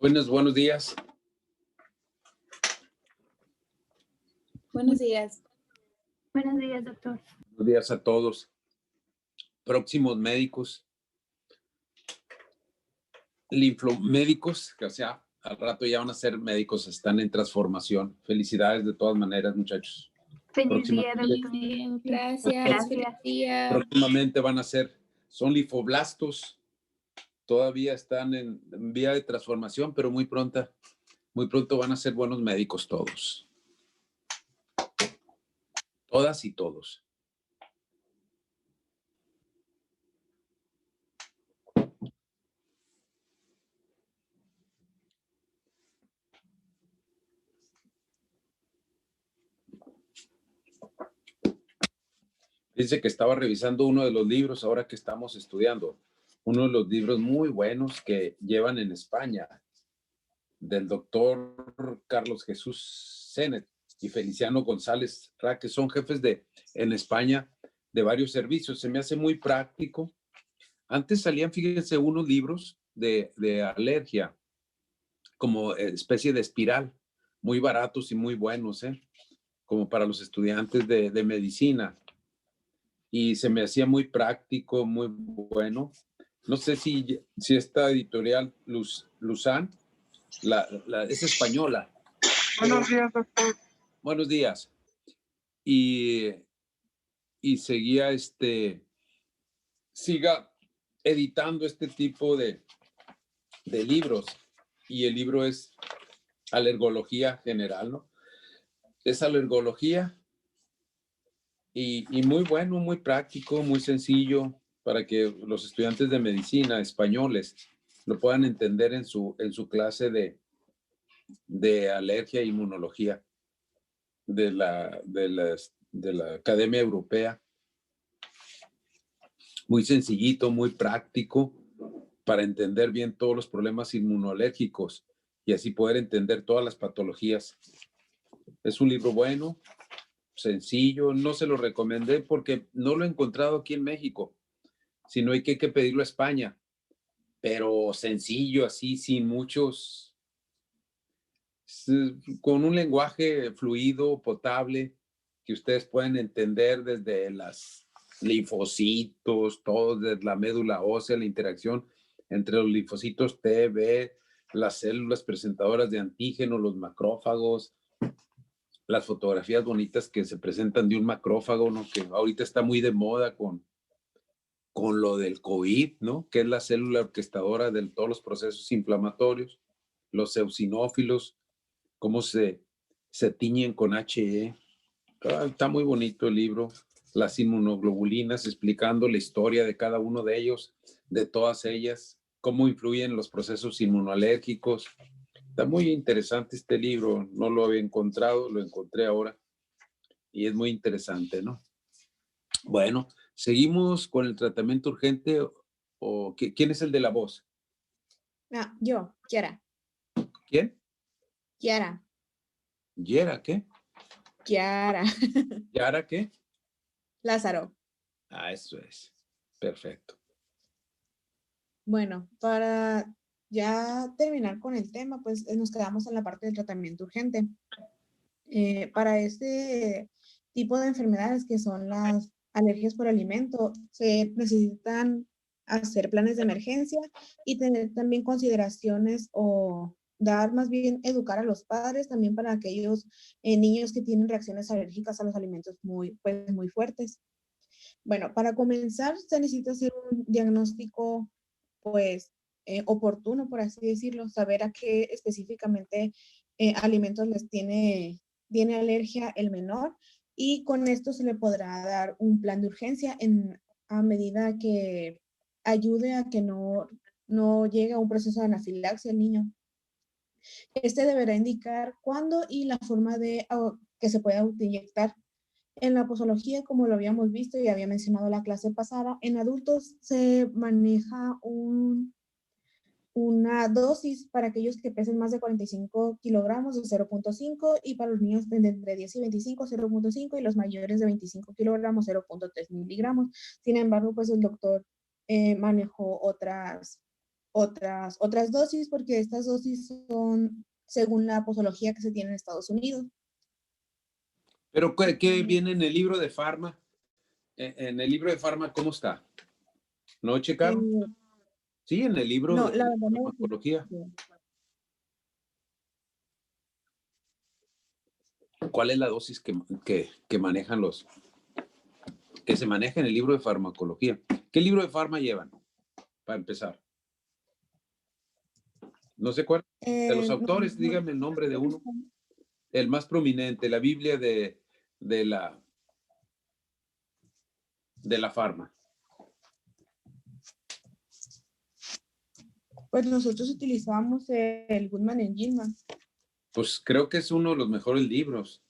Buenos días. Buenos días. Buenos días, doctor. Buenos días a todos. Próximos médicos, linfomédicos, que o sea, al rato ya van a ser médicos, están en transformación. Felicidades de todas maneras, muchachos. Feliz día, doctor. Bien, gracias. Gracias. Feliz día. Próximamente van a ser, son linfoblastos, todavía están en vía de transformación, pero muy pronto van a ser buenos médicos todos. Todas y todos. Dice que estaba revisando uno de los libros ahora que estamos estudiando, uno de los libros muy buenos que llevan en España, del doctor Carlos Jesús Zenet y Feliciano González Ra, que son jefes en España de varios servicios. Se me hace muy práctico. Antes salían, fíjense, unos libros de alergia, como especie de espiral, muy baratos y muy buenos, como para los estudiantes de medicina. Y se me hacía muy práctico, muy bueno. No sé si esta editorial Luzán es española. Buenos días, doctor. Buenos días. Y siga editando este tipo de libros. Y el libro es alergología general, ¿no? Es alergología y muy bueno, muy práctico, muy sencillo para que los estudiantes de medicina españoles lo puedan entender en su clase de alergia e inmunología de la Academia Europea. Muy sencillito, muy práctico para entender bien todos los problemas inmunológicos y así poder entender todas las patologías. Es un libro bueno, sencillo, no se lo recomendé porque no lo he encontrado aquí en México, sino hay que pedirlo a España, pero sencillo, así, sin muchos, con un lenguaje fluido, potable, que ustedes pueden entender desde las linfocitos, todo desde la médula ósea, la interacción entre los linfocitos T, B, las células presentadoras de antígeno, los macrófagos, las fotografías bonitas que se presentan de un macrófago, ¿no? Que ahorita está muy de moda con lo del COVID, ¿no? Que es la célula orquestadora de todos los procesos inflamatorios, los eosinófilos, cómo se tiñen con HE. Está muy bonito el libro, las inmunoglobulinas, explicando la historia de cada uno de ellos, de todas ellas, cómo influyen los procesos inmunológicos. Está muy interesante este libro, no lo había encontrado, lo encontré ahora y es muy interesante, ¿no? Bueno, seguimos con el tratamiento urgente. ¿Quién es el de la voz? Yo, Kiara. ¿Quién? Kiara. ¿Yera qué? Kiara. ¿Yara qué? Lázaro. Eso es. Perfecto. Bueno, para ya terminar con el tema, pues nos quedamos en la parte del tratamiento urgente. Para este tipo de enfermedades que son las alergias por alimento, se necesitan hacer planes de emergencia y tener también consideraciones o dar más bien educar a los padres también para aquellos niños que tienen reacciones alérgicas a los alimentos muy fuertes. Bueno, para comenzar se necesita hacer un diagnóstico pues oportuno, por así decirlo, saber a qué específicamente alimentos les tiene alergia el menor y con esto se le podrá dar un plan de urgencia a medida que ayude a que no llegue a un proceso de anafilaxia el niño. Este deberá indicar cuándo y la forma de que se pueda autoinyectar. En la posología, como lo habíamos visto y había mencionado la clase pasada, en adultos se maneja una dosis para aquellos que pesen más de 45 kilogramos de 0.5 y para los niños de entre 10 y 25, 0.5 y los mayores de 25 kilogramos, 0.3 miligramos. Sin embargo, pues el doctor manejó otras otras dosis, porque estas dosis son según la posología que se tiene en Estados Unidos. Pero, ¿qué viene en el libro de Pharma? En el libro de Pharma, ¿cómo está? ¿No checaron? Sí, en el libro No, de la verdad no. farmacología. ¿Cuál es la dosis que manejan que se maneja en el libro de farmacología? ¿Qué libro de Pharma llevan? Para empezar. No sé cuál. De los autores, díganme el nombre de uno. El más prominente, la Biblia de la Pharma. Pues nosotros utilizamos el Goodman and Gilman. Pues creo que es uno de los mejores libros,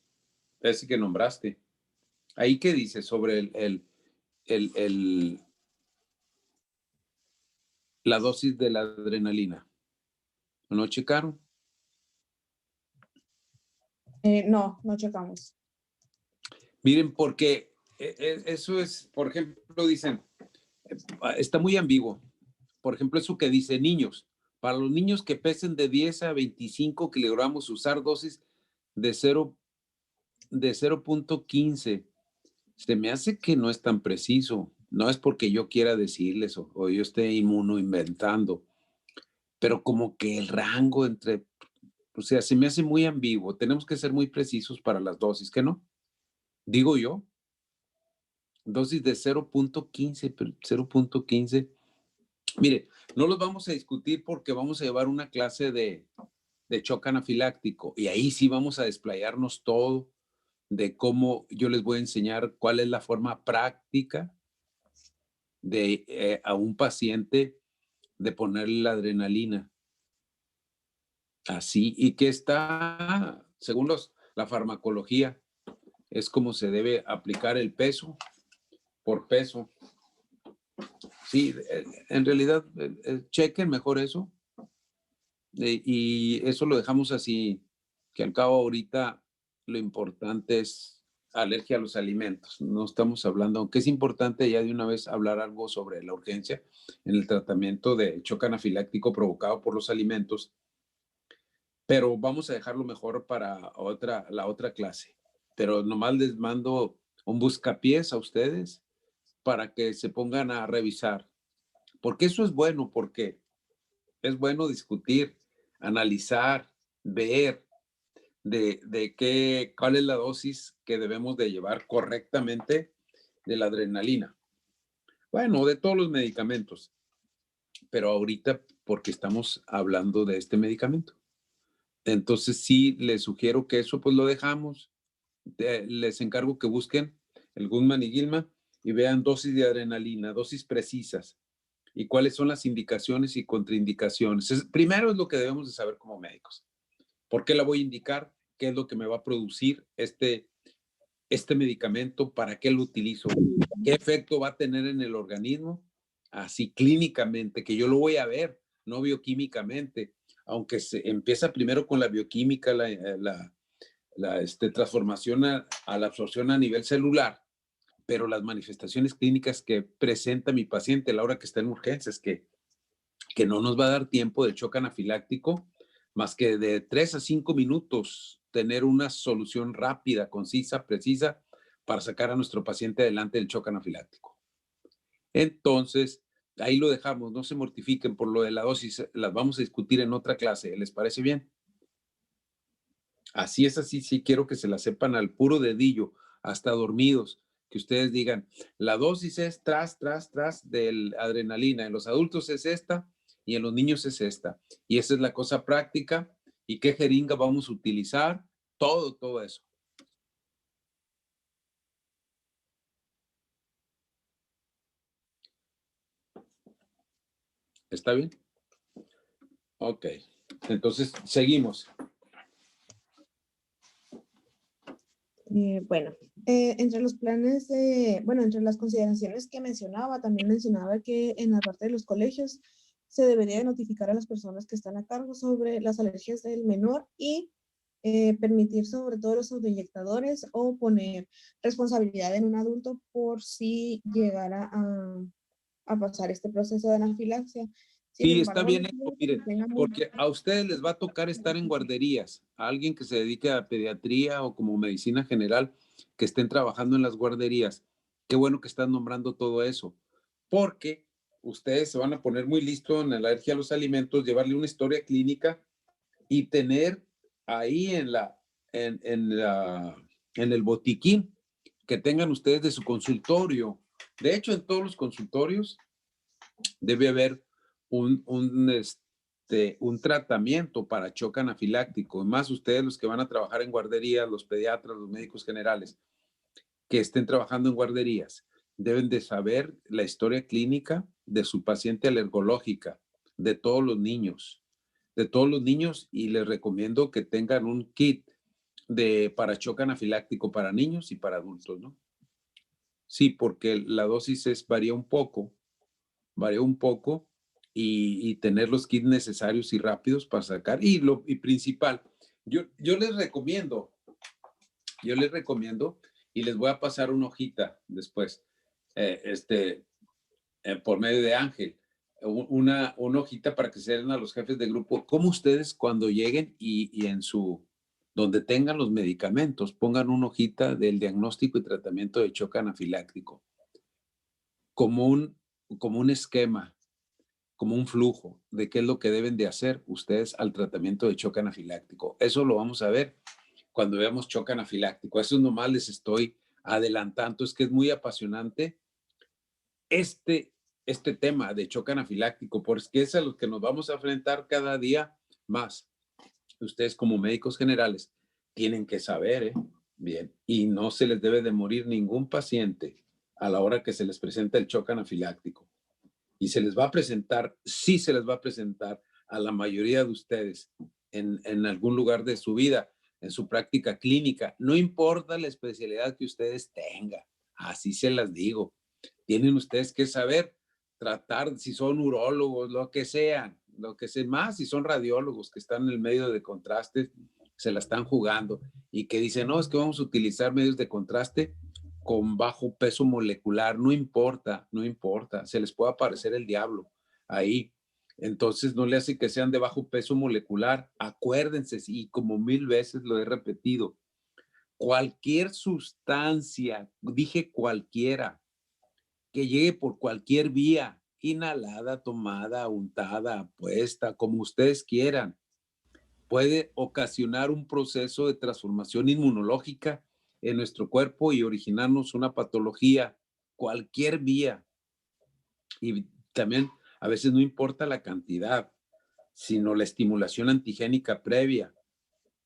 ese que nombraste. Ahí qué dice sobre la dosis de la adrenalina. ¿No checaron? No checamos. Miren, porque eso es, por ejemplo, dicen, está muy ambiguo. Por ejemplo, eso que dice niños. Para los niños que pesen de 10 a 25 kilogramos, usar dosis de 0.15. Se me hace que no es tan preciso. No es porque yo quiera decirles o yo esté inmuno inventando, pero como que el rango entre, o sea, se me hace muy ambiguo. Tenemos que ser muy precisos para las dosis, ¿qué no? Digo yo. Dosis de 0.15, pero 0.15. Mire, no los vamos a discutir porque vamos a llevar una clase de shock anafiláctico y ahí sí vamos a desplayarnos todo de cómo yo les voy a enseñar cuál es la forma práctica de a un paciente de ponerle la adrenalina. Así, y que está, según la farmacología, es como se debe aplicar el peso por peso. Sí, en realidad, chequen mejor eso. Y eso lo dejamos así, que al cabo ahorita lo importante es alergia a los alimentos. No estamos hablando, aunque es importante ya de una vez hablar algo sobre la urgencia en el tratamiento de shock anafiláctico provocado por los alimentos, pero vamos a dejarlo mejor para la otra clase. Pero nomás les mando un buscapiés a ustedes para que se pongan a revisar. Porque eso es bueno, porque es bueno discutir, analizar, ver cuál es la dosis que debemos de llevar correctamente de la adrenalina. Bueno, de todos los medicamentos, pero ahorita porque estamos hablando de este medicamento. Entonces sí, les sugiero que eso pues lo dejamos. Les encargo que busquen el Goodman y Gilman y vean dosis de adrenalina, dosis precisas y cuáles son las indicaciones y contraindicaciones. Primero es lo que debemos de saber como médicos. ¿Por qué la voy a indicar? ¿Qué es lo que me va a producir este medicamento? ¿Para qué lo utilizo? ¿Qué efecto va a tener en el organismo? Así clínicamente, que yo lo voy a ver, no bioquímicamente, aunque se empieza primero con la bioquímica, la transformación a la absorción a nivel celular, pero las manifestaciones clínicas que presenta mi paciente a la hora que está en urgencias, que no nos va a dar tiempo de shock anafiláctico, más que de 3 a 5 minutos, tener una solución rápida, concisa, precisa, para sacar a nuestro paciente adelante del shock anafiláctico. Entonces, ahí lo dejamos, no se mortifiquen por lo de la dosis, las vamos a discutir en otra clase, ¿les parece bien? Así es, así, sí quiero que se la sepan al puro dedillo, hasta dormidos, que ustedes digan, la dosis es tras del adrenalina, en los adultos es esta y en los niños es esta. Y esa es la cosa práctica y qué jeringa vamos a utilizar, todo eso. ¿Está bien? Ok, entonces seguimos. Bueno, entre los planes entre las consideraciones que mencionaba, también mencionaba que en la parte de los colegios se debería de notificar a las personas que están a cargo sobre las alergias del menor y permitir sobre todo los autoinyectadores o poner responsabilidad en un adulto por si llegara a pasar este proceso de anafilaxia. Sin Sí, está embargo, bien no eso, quiero que miren, tengan porque a ustedes les va a tocar estar en guarderías, a alguien que se dedique a pediatría o como medicina general, que estén trabajando en las guarderías. Qué bueno que están nombrando todo eso, porque ustedes se van a poner muy listos en la alergia a los alimentos, llevarle una historia clínica y tener ahí en el botiquín que tengan ustedes de su consultorio. De hecho, en todos los consultorios debe haber un tratamiento para shock anafiláctico. Más ustedes, los que van a trabajar en guarderías, los pediatras, los médicos generales, que estén trabajando en guarderías, deben de saber la historia clínica de su paciente alergológica, de todos los niños, y les recomiendo que tengan un kit para shock anafiláctico para niños y para adultos, ¿no? Sí, porque la dosis varía un poco y tener los kits necesarios y rápidos para sacar. Y principal, yo les recomiendo, y les voy a pasar una hojita después, por medio de Ángel, una hojita para que se den a los jefes de grupo, como ustedes cuando lleguen y donde tengan los medicamentos, pongan una hojita del diagnóstico y tratamiento de shock anafiláctico, como un esquema, como un flujo de qué es lo que deben de hacer ustedes al tratamiento de shock anafiláctico. Eso lo vamos a ver cuando veamos shock anafiláctico. Eso nomás les estoy adelantando, es que es muy apasionante este, este tema de shock anafiláctico, porque es a lo que nos vamos a enfrentar cada día más. Ustedes como médicos generales tienen que saber, bien, y no se les debe de morir ningún paciente a la hora que se les presenta el shock anafiláctico. Y se les va a presentar, sí se les va a presentar a la mayoría de ustedes en algún lugar de su vida, en su práctica clínica. No importa la especialidad que ustedes tengan, así se las digo. Tienen ustedes que saber tratar, si son urólogos, lo que sean, más, si son radiólogos que están en el medio de contraste, se la están jugando y que dicen, no, es que vamos a utilizar medios de contraste con bajo peso molecular, no importa, no importa, se les puede aparecer el diablo ahí. Entonces no le hace que sean de bajo peso molecular. Acuérdense, y como 1000 veces lo he repetido, cualquier sustancia, dije cualquiera, que llegue por cualquier vía, inhalada, tomada, untada, puesta, como ustedes quieran, puede ocasionar un proceso de transformación inmunológica en nuestro cuerpo y originarnos una patología, cualquier vía. Y también a veces no importa la cantidad, sino la estimulación antigénica previa.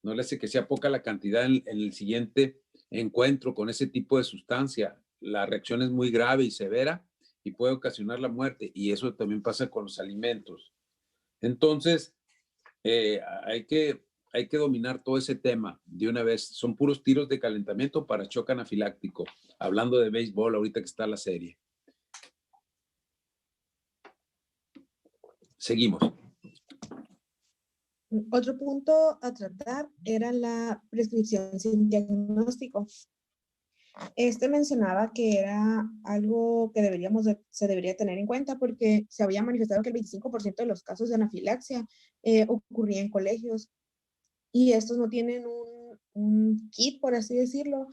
No le hace que sea poca la cantidad en el siguiente encuentro con ese tipo de sustancia. La reacción es muy grave y severa y puede ocasionar la muerte. Y eso también pasa con los alimentos. Entonces, hay que dominar todo ese tema de una vez. Son puros tiros de calentamiento para shock anafiláctico. Hablando de béisbol, ahorita que está la serie. Seguimos. Otro punto a tratar era la prescripción sin diagnóstico. Este mencionaba que era algo que se debería tener en cuenta porque se había manifestado que el 25% de los casos de anafilaxia ocurría en colegios y estos no tienen un kit, por así decirlo,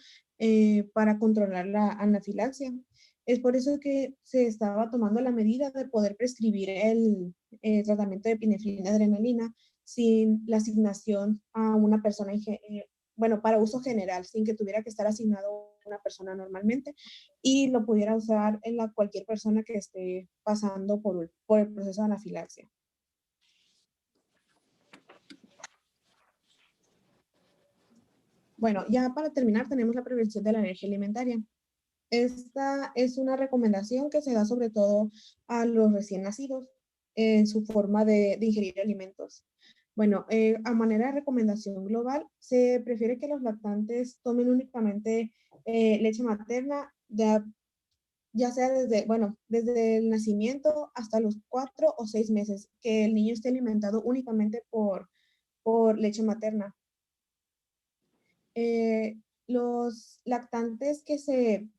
para controlar la anafilaxia. Es por eso que se estaba tomando la medida de poder prescribir el tratamiento de epinefrina adrenalina sin la asignación a una persona, bueno, para uso general, sin que tuviera que estar asignado a una persona normalmente y lo pudiera usar en cualquier persona que esté pasando por el proceso de anafilaxia. Bueno, ya para terminar tenemos la prevención de la alergia alimentaria. Esta es una recomendación que se da sobre todo a los recién nacidos en su forma de ingerir alimentos. Bueno, a manera de recomendación global, se prefiere que los lactantes tomen únicamente leche materna, ya sea desde el nacimiento hasta los 4 o 6 meses, que el niño esté alimentado únicamente por leche materna. Los lactantes que se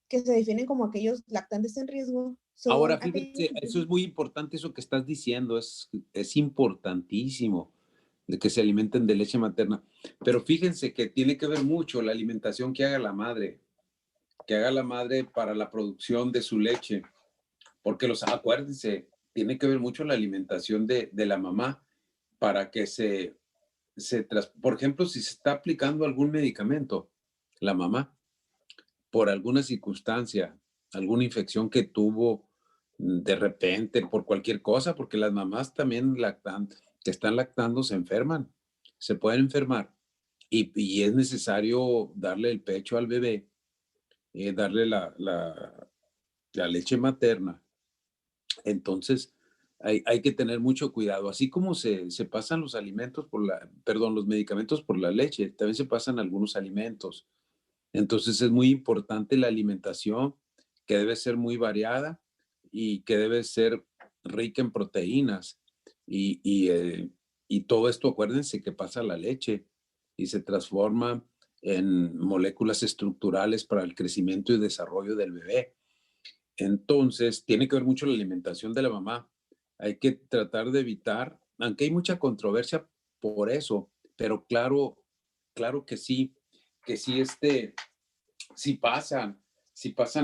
definen como aquellos lactantes en riesgo Ahora, Son fíjense, aquellos. eso es muy importante, eso que estás diciendo, es importantísimo de que se alimenten de leche materna. Pero fíjense que tiene que ver mucho la alimentación que haga la madre para la producción de su leche, porque acuérdense, tiene que ver mucho la alimentación de la mamá para que por ejemplo, si se está aplicando algún medicamento, la mamá, por alguna circunstancia, alguna infección que tuvo de repente, por cualquier cosa, porque las mamás también que están lactando se enferman, se pueden enfermar y es necesario darle el pecho al bebé, darle la leche materna. Entonces, hay que tener mucho cuidado. Así como se pasan los alimentos los medicamentos por la leche, también se pasan algunos alimentos. Entonces, es muy importante la alimentación, que debe ser muy variada y que debe ser rica en proteínas. Y todo esto, acuérdense que pasa a la leche y se transforma en moléculas estructurales para el crecimiento y desarrollo del bebé. Entonces, tiene que ver mucho la alimentación de la mamá. Hay que tratar de evitar, aunque hay mucha controversia por eso, pero claro que sí, sí pasan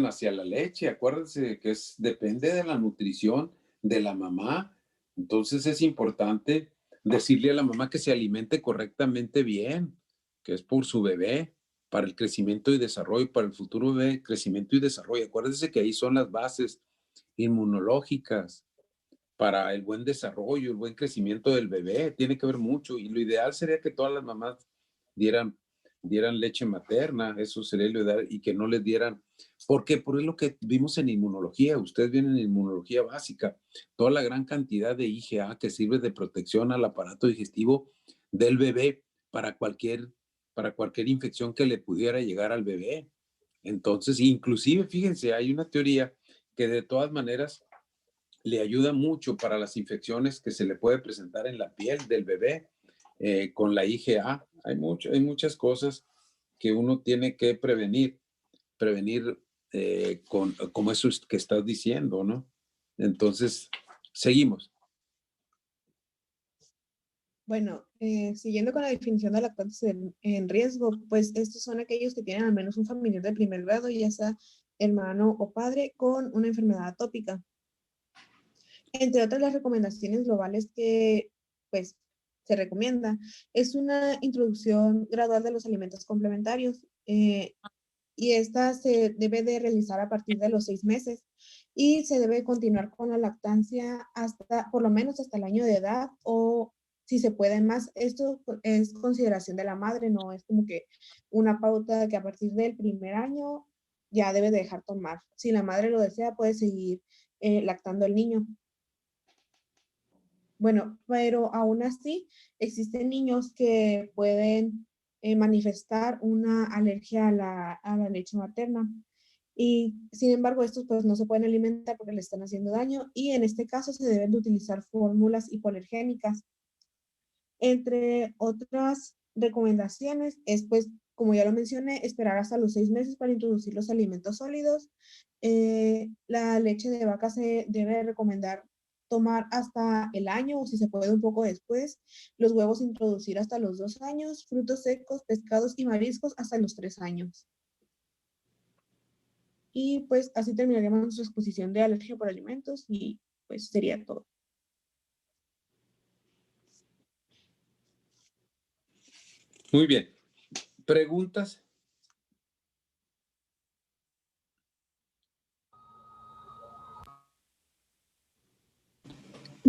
hacia la leche. Acuérdense que depende de la nutrición de la mamá. Entonces es importante decirle a la mamá que se alimente correctamente bien, que es por su bebé, para el crecimiento y desarrollo, para el futuro bebé, crecimiento y desarrollo. Acuérdense que ahí son las bases inmunológicas para el buen desarrollo, el buen crecimiento del bebé. Tiene que ver mucho y lo ideal sería que todas las mamás dieran leche materna, eso sería lo ideal, y que no les dieran, porque por lo que vimos en inmunología, ustedes vienen en inmunología básica, toda la gran cantidad de IgA que sirve de protección al aparato digestivo del bebé para cualquier infección que le pudiera llegar al bebé. Entonces, inclusive, fíjense, hay una teoría que de todas maneras le ayuda mucho para las infecciones que se le puede presentar en la piel del bebé con la IgA. Hay muchas cosas que uno tiene que prevenir como eso que estás diciendo, ¿no? Entonces, seguimos. Bueno, siguiendo con la definición de lactantes en riesgo, pues estos son aquellos que tienen al menos un familiar de primer grado, ya sea hermano o padre, con una enfermedad atópica. Entre otras las recomendaciones globales que pues se recomienda es una introducción gradual de los alimentos complementarios y esta se debe de realizar a partir de los 6 meses y se debe continuar con la lactancia hasta por lo menos hasta el año de edad o si se puede más. Esto es consideración de la madre, no es como que una pauta que a partir del primer año ya debe de dejar tomar. Si la madre lo desea, puede seguir lactando al niño. Bueno, pero aún así existen niños que pueden manifestar una alergia a la leche materna y sin embargo estos pues no se pueden alimentar porque le están haciendo daño y en este caso se deben de utilizar fórmulas hipoalergénicas. Entre otras recomendaciones es pues, como ya lo mencioné, esperar hasta los 6 meses para introducir los alimentos sólidos. La leche de vaca se debe recomendar tomar hasta el año o si se puede un poco después. Los huevos introducir hasta los 2 años, frutos secos, pescados y mariscos hasta los 3 años. Y pues así terminaríamos nuestra exposición de alergia por alimentos y pues sería todo. Muy bien. ¿Preguntas?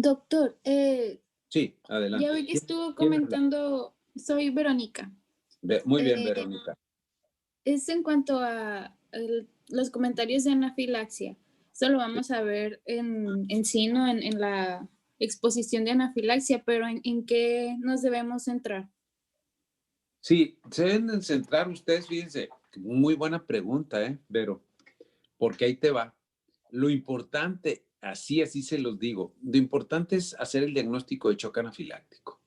Doctor, Sí, adelante. ya vi que estuvo ¿Quién habla? comentando, soy Verónica. Muy bien, Eh, Verónica. es en cuanto a los comentarios de anafilaxia. Solo vamos a ver en sí, ¿no? En la exposición de anafilaxia, pero ¿en qué nos debemos centrar? Sí, se deben centrar ustedes, fíjense, muy buena pregunta, Vero, porque ahí te va. Lo importante, así se los digo, lo importante es hacer el diagnóstico de shock anafiláctico.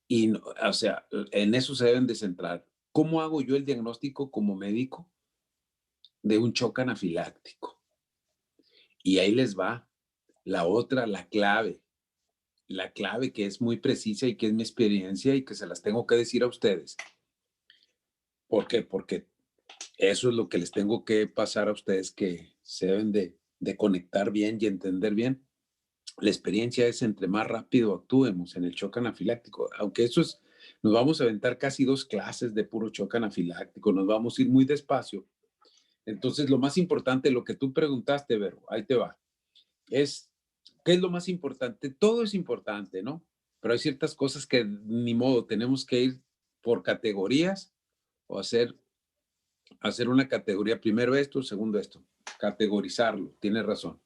Y, o sea, en eso se deben de centrar. ¿Cómo hago yo el diagnóstico como médico de un shock anafiláctico? Y ahí les va. La otra, la clave que es muy precisa y que es mi experiencia y que se las tengo que decir a ustedes. ¿Por qué? Porque eso es lo que les tengo que pasar a ustedes, que se deben de conectar bien y entender bien. La experiencia es entre más rápido actuemos en el shock anafiláctico, aunque eso es, nos vamos a aventar casi 2 clases de puro shock anafiláctico, nos vamos a ir muy despacio. Entonces, lo más importante, lo que tú preguntaste, Vero, ahí te va, es, ¿qué es lo más importante? Todo es importante, ¿no? Pero hay ciertas cosas que ni modo, tenemos que ir por categorías o hacer una categoría, primero esto, segundo esto, categorizarlo, tienes razón.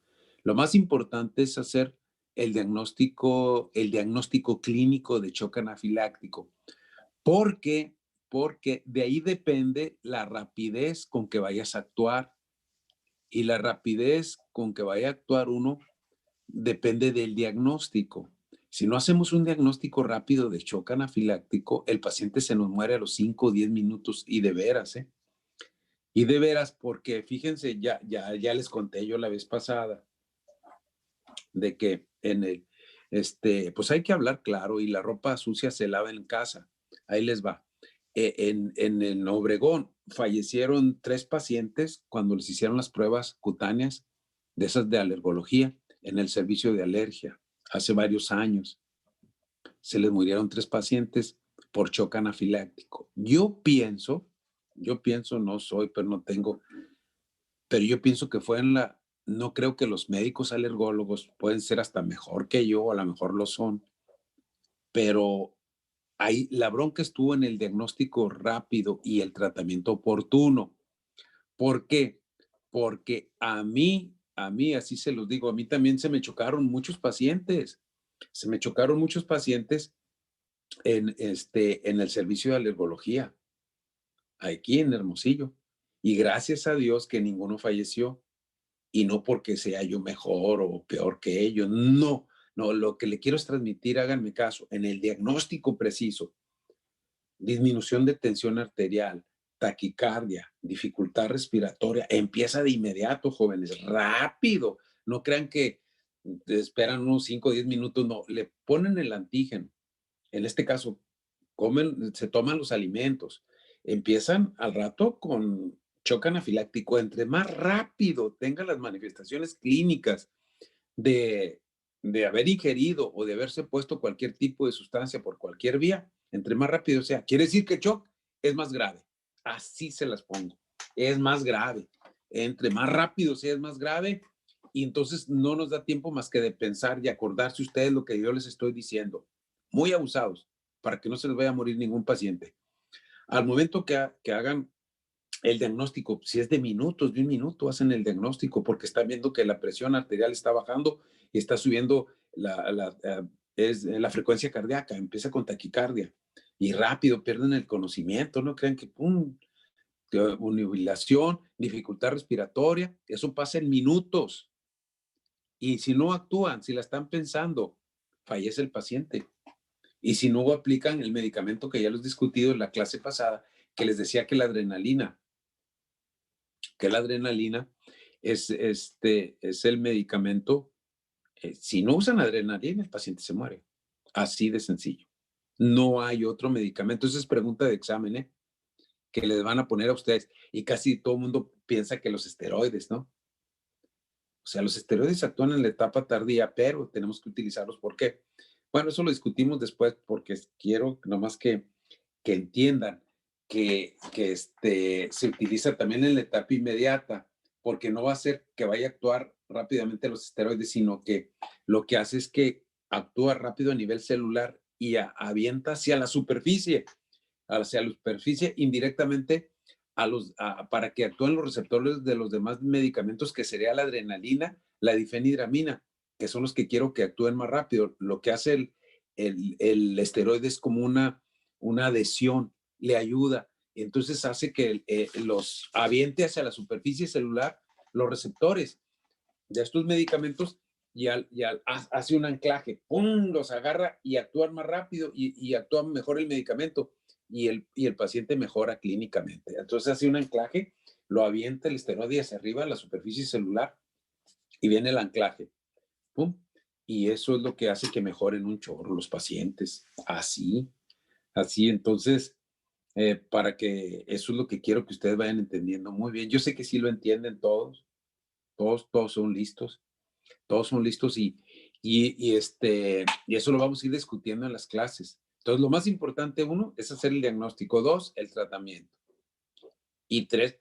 Lo más importante es hacer el diagnóstico clínico de shock anafiláctico, porque, porque de ahí depende la rapidez con que vayas a actuar, y la rapidez con que vaya a actuar uno depende del diagnóstico. Si no hacemos un diagnóstico rápido de shock anafiláctico, el paciente se nos muere a los 5 o 10 minutos, y de veras, ¿eh? Y de veras, porque fíjense, ya les conté yo la vez pasada de que pues hay que hablar claro, y la ropa sucia se lava en casa. Ahí les va. En el Obregón fallecieron 3 pacientes cuando les hicieron las pruebas cutáneas de esas de alergología en el servicio de alergia hace varios años. Se les murieron 3 pacientes por shock anafiláctico. Yo pienso, no soy, pero no tengo, pero yo pienso que fue no creo que los médicos alergólogos pueden ser hasta mejor que yo, a lo mejor lo son, pero ahí la bronca estuvo en el diagnóstico rápido y el tratamiento oportuno. ¿Por qué? Porque a mí, así se los digo, a mí también se me chocaron muchos pacientes. Se me chocaron muchos pacientes en el servicio de alergología, aquí en Hermosillo. Y gracias a Dios que ninguno falleció. Y no porque sea yo mejor o peor que ellos, no. No, lo que le quiero es transmitir, háganme caso, en el diagnóstico preciso, disminución de tensión arterial, taquicardia, dificultad respiratoria, empieza de inmediato, jóvenes, rápido. No crean que esperan unos 5 o 10 minutos, no, le ponen el antígeno. En este caso, se toman los alimentos, empiezan al rato con shock anafiláctico. Entre más rápido tenga las manifestaciones clínicas de haber ingerido o de haberse puesto cualquier tipo de sustancia por cualquier vía, entre más rápido sea, quiere decir que el shock es más grave. Así se las pongo, es más grave. Entre más rápido sea, es más grave, y entonces no nos da tiempo más que de pensar y acordarse ustedes lo que yo les estoy diciendo. Muy abusados, para que no se les vaya a morir ningún paciente. Al momento que hagan el diagnóstico, si es de minutos, de 1 minuto, hacen el diagnóstico, porque están viendo que la presión arterial está bajando y está subiendo la frecuencia cardíaca, empieza con taquicardia, y rápido pierden el conocimiento, no crean que pum, unibilación, dificultad respiratoria, eso pasa en minutos. Y si no actúan, si la están pensando, fallece el paciente. Y si no aplican el medicamento que ya los discutido en la clase pasada, que les decía que la adrenalina es el medicamento. Si no usan adrenalina, el paciente se muere. Así de sencillo. No hay otro medicamento. Esa es pregunta de examen, que les van a poner a ustedes. Y casi todo el mundo piensa que los esteroides, ¿no? O sea, los esteroides actúan en la etapa tardía, pero tenemos que utilizarlos. ¿Por qué? Bueno, eso lo discutimos después, porque quiero nomás que entiendan que se utiliza también en la etapa inmediata, porque no va a ser que vaya a actuar rápidamente los esteroides, sino que lo que hace es que actúa rápido a nivel celular y avienta hacia la superficie indirectamente para que actúen los receptores de los demás medicamentos, que sería la adrenalina, la difenhidramina, que son los que quiero que actúen más rápido. Lo que hace el esteroide es como una adhesión, le ayuda, entonces hace que los aviente hacia la superficie celular los receptores de estos medicamentos, y hace un anclaje, ¡pum!, los agarra y actúan más rápido y actúa mejor el medicamento, y el paciente mejora clínicamente. Entonces hace un anclaje, lo avienta el esteroide hacia arriba a la superficie celular, y viene el anclaje. ¡Pum! Y eso es lo que hace que mejoren un chorro los pacientes. Así. Entonces, para que eso es lo que quiero que ustedes vayan entendiendo muy bien. Yo sé que sí lo entienden todos son listos, y eso lo vamos a ir discutiendo en las clases. Entonces, lo más importante, 1, es hacer el diagnóstico, 2, el tratamiento, y 3,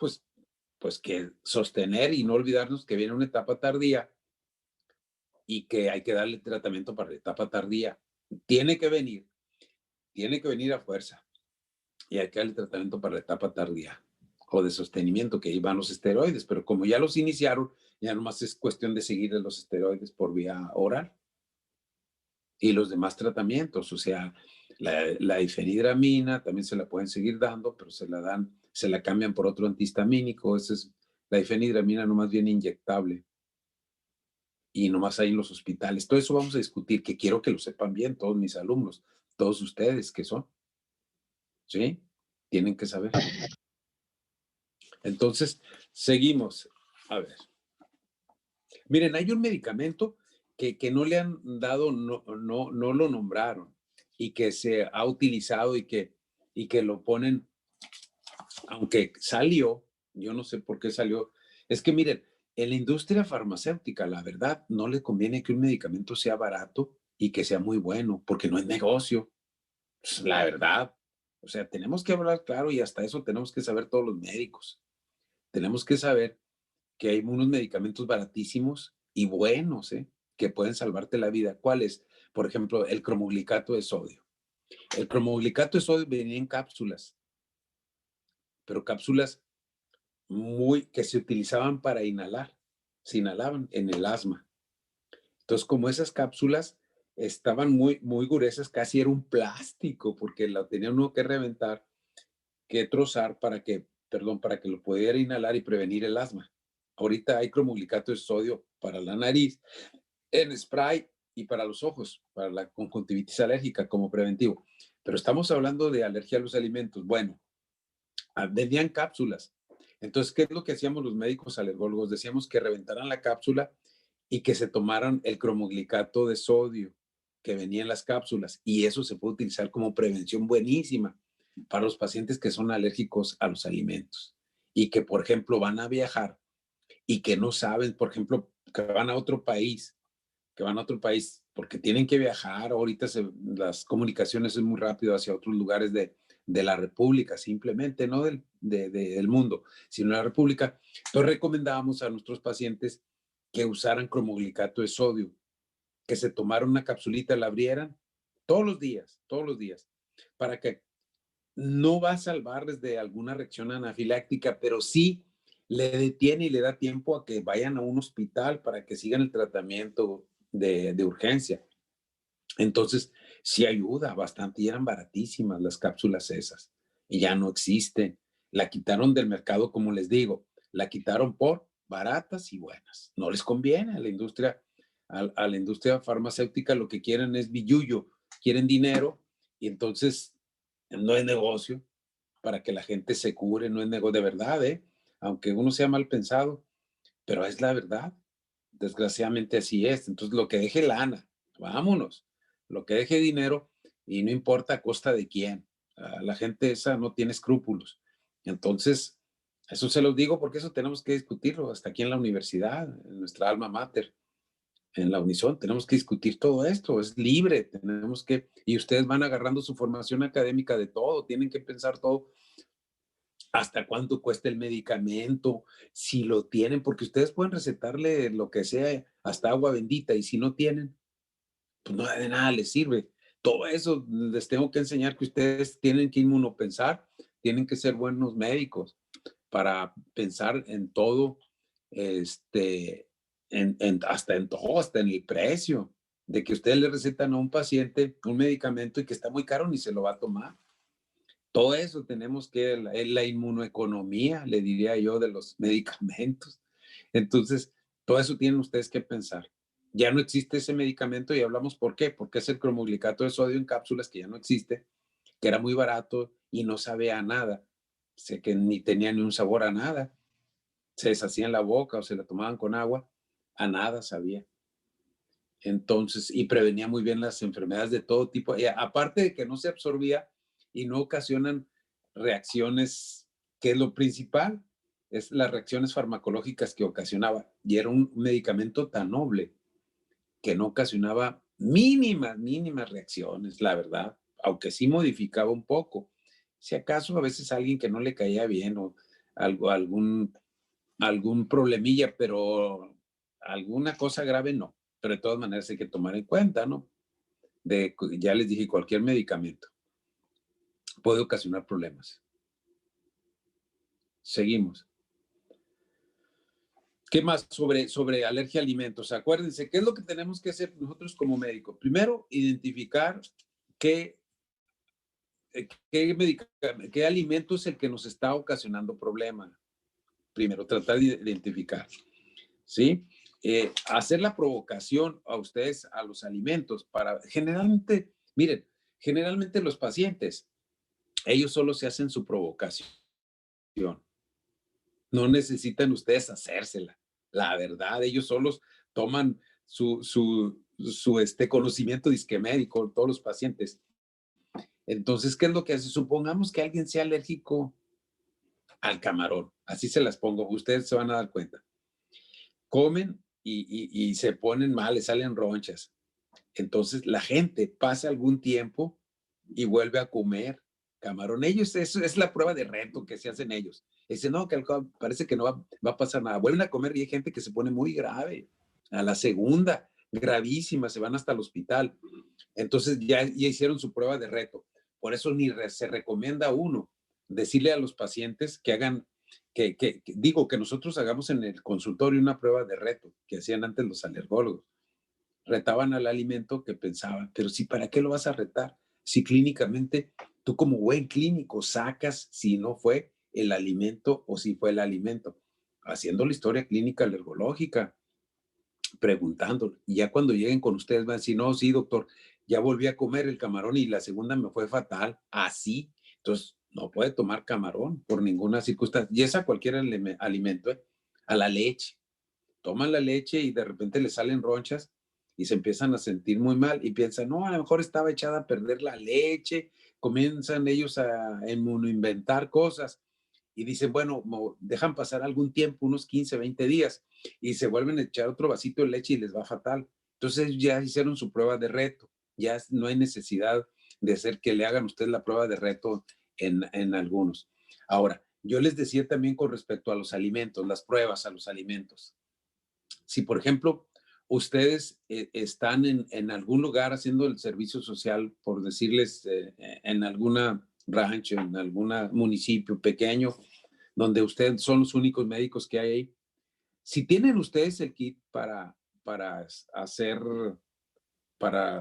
pues que sostener y no olvidarnos que viene una etapa tardía y que hay que darle tratamiento para la etapa tardía. Tiene que venir a fuerza. Y hay que darle tratamiento para la etapa tardía o de sostenimiento, que ahí van los esteroides, pero como ya los iniciaron, ya nomás es cuestión de seguir los esteroides por vía oral y los demás tratamientos, o sea, la difenhidramina también se la pueden seguir dando, pero se la cambian por otro antihistamínico. La difenhidramina nomás viene inyectable y nomás hay en los hospitales. Todo eso vamos a discutir, que quiero que lo sepan bien todos mis alumnos, todos ustedes que son, ¿sí? Tienen que saber. Entonces, seguimos. A ver. Miren, hay un medicamento que no le han dado, no lo nombraron, y que se ha utilizado y que lo ponen, aunque salió, yo no sé por qué salió. Es que miren, en la industria farmacéutica, la verdad, no le conviene que un medicamento sea barato y que sea muy bueno, porque no es negocio. Pues, la verdad. O sea, tenemos que hablar claro, y hasta eso tenemos que saber todos los médicos. Tenemos que saber que hay unos medicamentos baratísimos y buenos, que pueden salvarte la vida. ¿Cuáles? Por ejemplo, el cromoglicato de sodio. El cromoglicato de sodio venía en cápsulas, pero cápsulas que se utilizaban para inhalar. Se inhalaban en el asma. Entonces, como esas cápsulas estaban muy, muy gruesas, casi era un plástico, porque la tenía uno que reventar, que trozar para que lo pudiera inhalar y prevenir el asma. Ahorita hay cromoglicato de sodio para la nariz, en spray, y para los ojos, para la conjuntivitis alérgica como preventivo. Pero estamos hablando de alergia a los alimentos. Bueno, vendían cápsulas. Entonces, ¿qué es lo que hacíamos los médicos alergólogos? Decíamos que reventaran la cápsula y que se tomaran el cromoglicato de sodio que venía en las cápsulas, y eso se puede utilizar como prevención buenísima para los pacientes que son alérgicos a los alimentos y que, por ejemplo, van a viajar y que no saben, por ejemplo, que van a otro país, porque tienen que viajar. Ahorita las comunicaciones son muy rápido hacia otros lugares de la República, simplemente, no del mundo, sino de la República. Entonces recomendábamos a nuestros pacientes que usaran cromoglicato de sodio, que se tomaran una capsulita, la abrieran todos los días, para que no va a salvarles de alguna reacción anafiláctica, pero sí le detiene y le da tiempo a que vayan a un hospital para que sigan el tratamiento de urgencia. Entonces, sí ayuda bastante, y eran baratísimas las cápsulas esas, y ya no existen. La quitaron del mercado, como les digo, la quitaron por baratas y buenas. No les conviene a la industria, a la industria farmacéutica. Lo que quieren es billullo, quieren dinero, y entonces no es negocio para que la gente se cure, no es negocio de verdad, aunque uno sea mal pensado, pero es la verdad. Desgraciadamente así es. Entonces, lo que deje lana, vámonos. Lo que deje dinero, y no importa a costa de quién. La gente esa no tiene escrúpulos. Entonces, eso se los digo porque eso tenemos que discutirlo hasta aquí en la universidad, en nuestra alma mater, en la Unison. Tenemos que discutir todo esto. Es libre. Y ustedes van agarrando su formación académica de todo. Tienen que pensar todo. Hasta cuánto cuesta el medicamento, si lo tienen, porque ustedes pueden recetarle lo que sea, hasta agua bendita, y si no tienen, pues no de nada les sirve. Todo eso les tengo que enseñar, que ustedes tienen que inmunopensar, tienen que ser buenos médicos para pensar en todo, hasta en todo, hasta en el precio, de que ustedes le recetan a un paciente un medicamento y que está muy caro, ni se lo va a tomar. Todo eso tenemos que, la inmunoeconomía, le diría yo, de los medicamentos. Entonces, todo eso tienen ustedes que pensar. Ya no existe ese medicamento, y hablamos por qué. Porque es el cromoglicato de sodio en cápsulas, que ya no existe, que era muy barato y no sabía a nada. Sé que ni tenía ni un sabor a nada. Se deshacía en la boca o se la tomaban con agua, a nada sabía. Entonces, y prevenía muy bien las enfermedades de todo tipo. Y aparte de que no se absorbía y no ocasionan reacciones, que es lo principal, es las reacciones farmacológicas que ocasionaba. Y era un medicamento tan noble que no ocasionaba mínimas reacciones, la verdad, aunque sí modificaba un poco. Si acaso a veces a alguien que no le caía bien o algún problemilla, pero alguna cosa grave no. Pero de todas maneras hay que tomar en cuenta, ¿no? Ya les dije, cualquier medicamento puede ocasionar problemas. Seguimos. ¿Qué más sobre alergia a alimentos? Acuérdense, ¿qué es lo que tenemos que hacer nosotros como médicos? Primero, identificar qué alimento es el que nos está ocasionando problema. Primero, tratar de identificar, ¿sí? Hacer la provocación a ustedes, a los alimentos, para generalmente, miren, generalmente los pacientes, ellos solo se hacen su provocación. No necesitan ustedes hacérsela. La verdad, ellos solos toman su conocimiento disque médico, todos los pacientes. Entonces, ¿qué es lo que hace? Supongamos que alguien sea alérgico al camarón. Así se las pongo. Ustedes se van a dar cuenta. Comen y se ponen mal, les salen ronchas. Entonces, la gente pasa algún tiempo y vuelve a comer camarón. Ellos, eso es la prueba de reto que se hacen ellos. Dicen, no, que parece que no va a pasar nada. Vuelven a comer y hay gente que se pone muy grave. A la segunda, gravísima, se van hasta el hospital. Entonces ya hicieron su prueba de reto. Por eso ni se recomienda a uno decirle a los pacientes que hagan, digo, que nosotros hagamos en el consultorio una prueba de reto que hacían antes los alergólogos. Retaban al alimento que pensaban, pero sí, ¿para qué lo vas a retar? Si clínicamente, tú como buen clínico sacas si no fue el alimento o si fue el alimento, haciendo la historia clínica alergológica, preguntándolo. Y ya cuando lleguen con ustedes van a decir, no, sí, doctor, ya volví a comer el camarón y la segunda me fue fatal. Así. Entonces, no puede tomar camarón por ninguna circunstancia. Y es a cualquier alimento, a la leche. Toman la leche y de repente le salen ronchas y se empiezan a sentir muy mal y piensan, no, a lo mejor estaba echada a perder la leche. Comienzan ellos a inventar cosas y dicen, bueno, dejan pasar algún tiempo, unos 15, 20 días, y se vuelven a echar otro vasito de leche y les va fatal. Entonces ya hicieron su prueba de reto, ya no hay necesidad de hacer que le hagan ustedes la prueba de reto en algunos. Ahora, yo les decía también con respecto a los alimentos, las pruebas a los alimentos. Si, por ejemplo, ustedes están en algún lugar haciendo el servicio social, por decirles, en alguna rancho, en algún municipio pequeño, donde ustedes son los únicos médicos que hay ahí, si tienen ustedes el kit para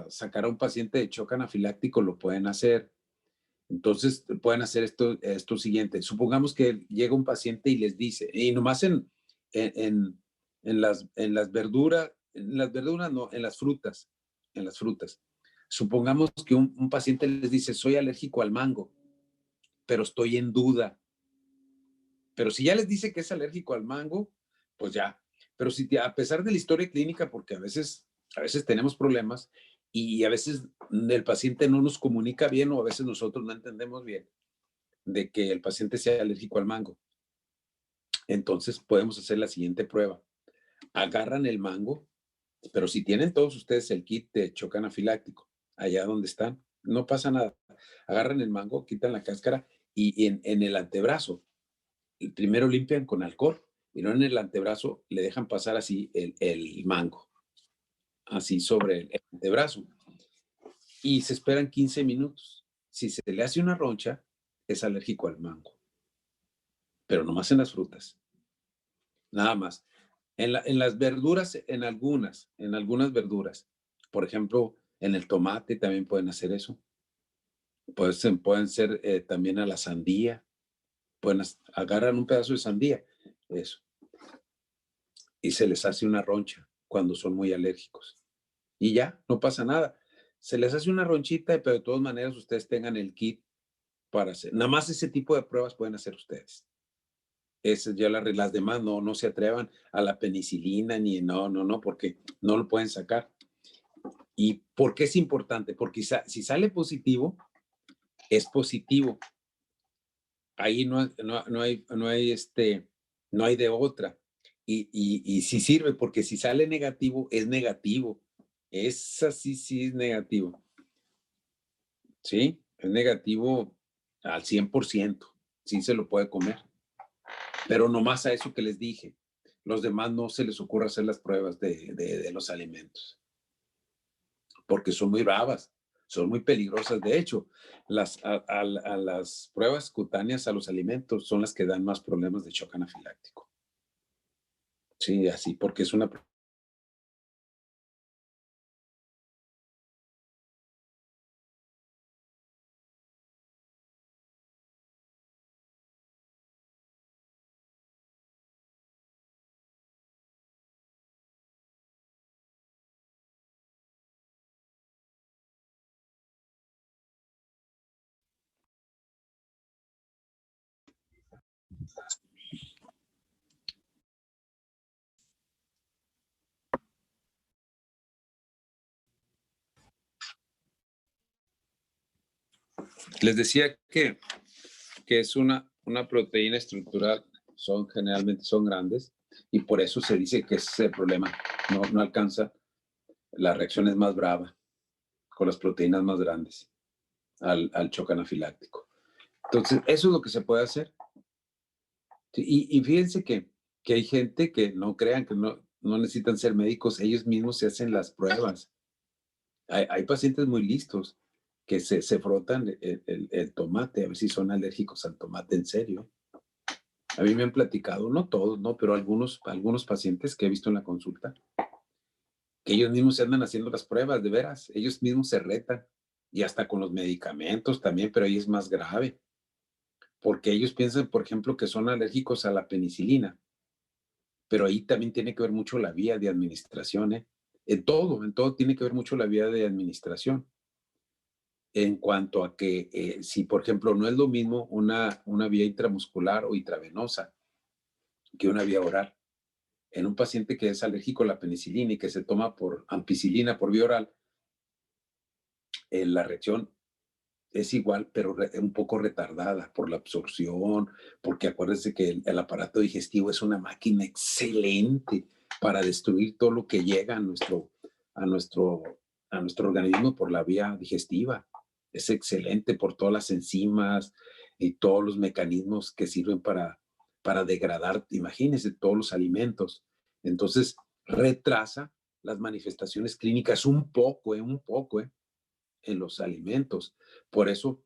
sacar a un paciente de shock anafiláctico, lo pueden hacer. Entonces, pueden hacer esto siguiente. Supongamos que llega un paciente y les dice, y nomás en las verduras no, en las frutas. Supongamos que un paciente les dice, soy alérgico al mango, pero estoy en duda. Pero si ya les dice que es alérgico al mango, pues ya. Pero si a pesar de la historia clínica, porque a veces tenemos problemas y a veces el paciente no nos comunica bien o a veces nosotros no entendemos bien de que el paciente sea alérgico al mango. Entonces podemos hacer la siguiente prueba. Agarran el mango, pero si tienen todos ustedes el kit de shock anafiláctico, allá donde están, no pasa nada. Agarran el mango, quitan la cáscara y en el antebrazo, primero limpian con alcohol y no en el antebrazo le dejan pasar así el mango, así sobre el antebrazo. Y se esperan 15 minutos. Si se le hace una roncha, es alérgico al mango. Pero nomás en las frutas. Nada más. En las verduras, en algunas verduras. Por ejemplo, en el tomate también pueden hacer eso. Pueden ser también a la sandía. Agarran un pedazo de sandía, eso, y se les hace una roncha cuando son muy alérgicos. Y ya, no pasa nada. Se les hace una ronchita, pero de todas maneras ustedes tengan el kit para hacer. Nada más ese tipo de pruebas pueden hacer ustedes. Esas ya las demás no se atrevan a la penicilina ni no, porque no lo pueden sacar. ¿Y por qué es importante? Porque si sale positivo, es positivo. Ahí no hay de otra. Y sí sirve, porque si sale negativo, es negativo. Esa sí es negativo. Sí, es negativo al 100%. Sí se lo puede comer. Pero nomás a eso que les dije. Los demás no se les ocurre hacer las pruebas de los alimentos. Porque son muy bravas, son muy peligrosas. De hecho, a las pruebas cutáneas a los alimentos son las que dan más problemas de shock anafiláctico. Sí, así, porque es una... Les decía que es una proteína estructural, generalmente son grandes, y por eso se dice que ese es el problema. No alcanza, la reacción es más brava con las proteínas más grandes al shock anafiláctico. Entonces, eso es lo que se puede hacer. Y fíjense que hay gente que no crean que no necesitan ser médicos, ellos mismos se hacen las pruebas. Hay pacientes muy listos que se frotan el tomate, a ver si son alérgicos al tomate en serio. A mí me han platicado, no todos, no, pero algunos pacientes que he visto en la consulta, que ellos mismos se andan haciendo las pruebas, de veras, ellos mismos se retan, y hasta con los medicamentos también, pero ahí es más grave, porque ellos piensan, por ejemplo, que son alérgicos a la penicilina, pero ahí también tiene que ver mucho la vía de administración, ¿eh? En todo tiene que ver mucho la vía de administración. En cuanto a que si, por ejemplo, no es lo mismo una vía intramuscular o intravenosa que una vía oral. En un paciente que es alérgico a la penicilina y que se toma por ampicilina por vía oral, la reacción es igual, pero un poco retardada por la absorción, porque acuérdense que el aparato digestivo es una máquina excelente para destruir todo lo que llega a nuestro organismo por la vía digestiva. Es excelente por todas las enzimas y todos los mecanismos que sirven para degradar, imagínense, todos los alimentos. Entonces, retrasa las manifestaciones clínicas un poco, en los alimentos. Por eso,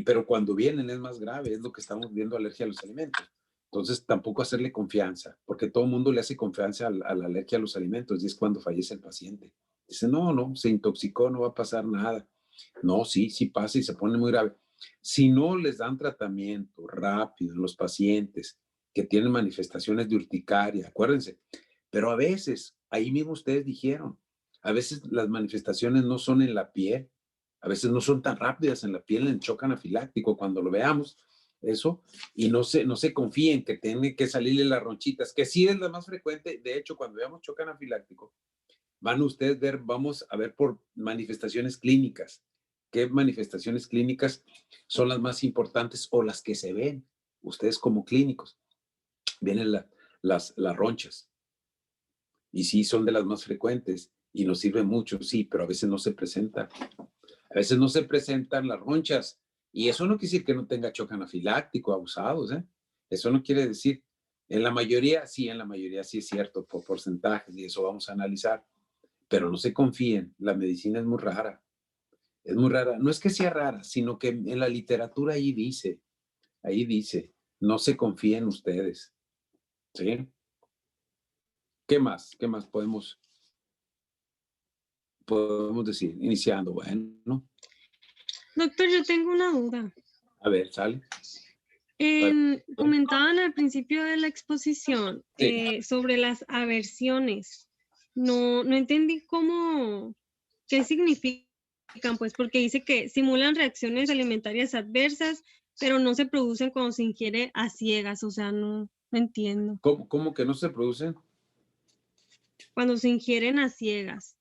pero cuando vienen es más grave, es lo que estamos viendo, alergia a los alimentos. Entonces, tampoco hacerle confianza, porque todo el mundo le hace confianza a la alergia a los alimentos y es cuando fallece el paciente. Dice, no, se intoxicó, no va a pasar nada. No, sí pasa y se pone muy grave. Si no les dan tratamiento rápido en los pacientes que tienen manifestaciones de urticaria, acuérdense, pero a veces, ahí mismo ustedes dijeron, a veces las manifestaciones no son en la piel, a veces no son tan rápidas en la piel, en shock anafiláctico, cuando lo veamos, eso, y no se confíen que tienen que salirle las ronchitas, que sí es la más frecuente. De hecho, cuando veamos shock anafiláctico, vamos a ver por manifestaciones clínicas. ¿Qué manifestaciones clínicas son las más importantes o las que se ven? Ustedes como clínicos, vienen las ronchas. Y sí, son de las más frecuentes y nos sirve mucho, sí, pero a veces no se presentan. A veces no se presentan las ronchas. Y eso no quiere decir que no tenga shock anafiláctico abusados, ¿eh? Eso no quiere decir. En la mayoría sí es cierto, por porcentajes, y eso vamos a analizar. Pero no se confíen, la medicina es muy rara. Es muy rara. No es que sea rara, sino que en la literatura ahí dice, no se confíen ustedes. ¿Sí? ¿Qué más podemos decir? Iniciando, bueno. Doctor, yo tengo una duda. A ver, sale. Comentaban al principio de la exposición sobre las aversiones. No entendí qué significan, pues, porque dice que simulan reacciones alimentarias adversas pero no se producen cuando se ingiere a ciegas, o sea, no entiendo. ¿Cómo que no se producen? Cuando se ingieren a ciegas.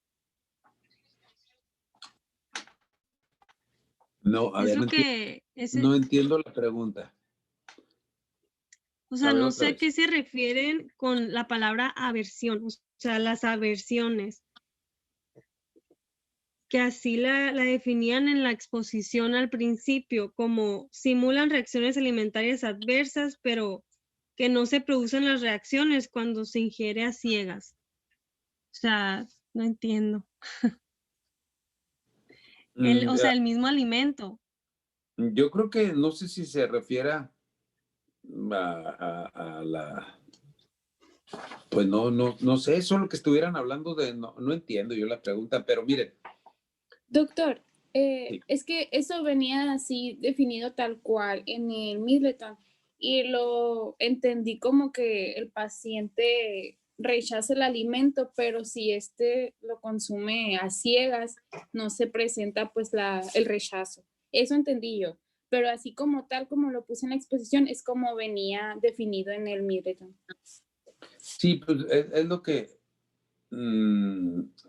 No, a Es ver, lo que, no entiendo la pregunta. o A sea, ver, no otra sé a vez. qué se refieren con la palabra aversión, o sea, las aversiones, que así la definían en la exposición al principio, como simulan reacciones alimentarias adversas, pero que no se producen las reacciones cuando se ingiere a ciegas. O sea, no entiendo. O sea, el mismo alimento. Yo creo que no sé si se refiere a la... Pues no sé, eso es lo que estuvieran hablando de... No entiendo yo la pregunta, pero miren. Doctor, Sí. es que eso venía así definido tal cual en el Midleton y lo entendí como que el paciente rechaza el alimento, pero si este lo consume a ciegas, no se presenta pues el rechazo. Eso entendí yo, pero así como tal, como lo puse en la exposición, es como venía definido en el Midleton. Sí, pues es lo que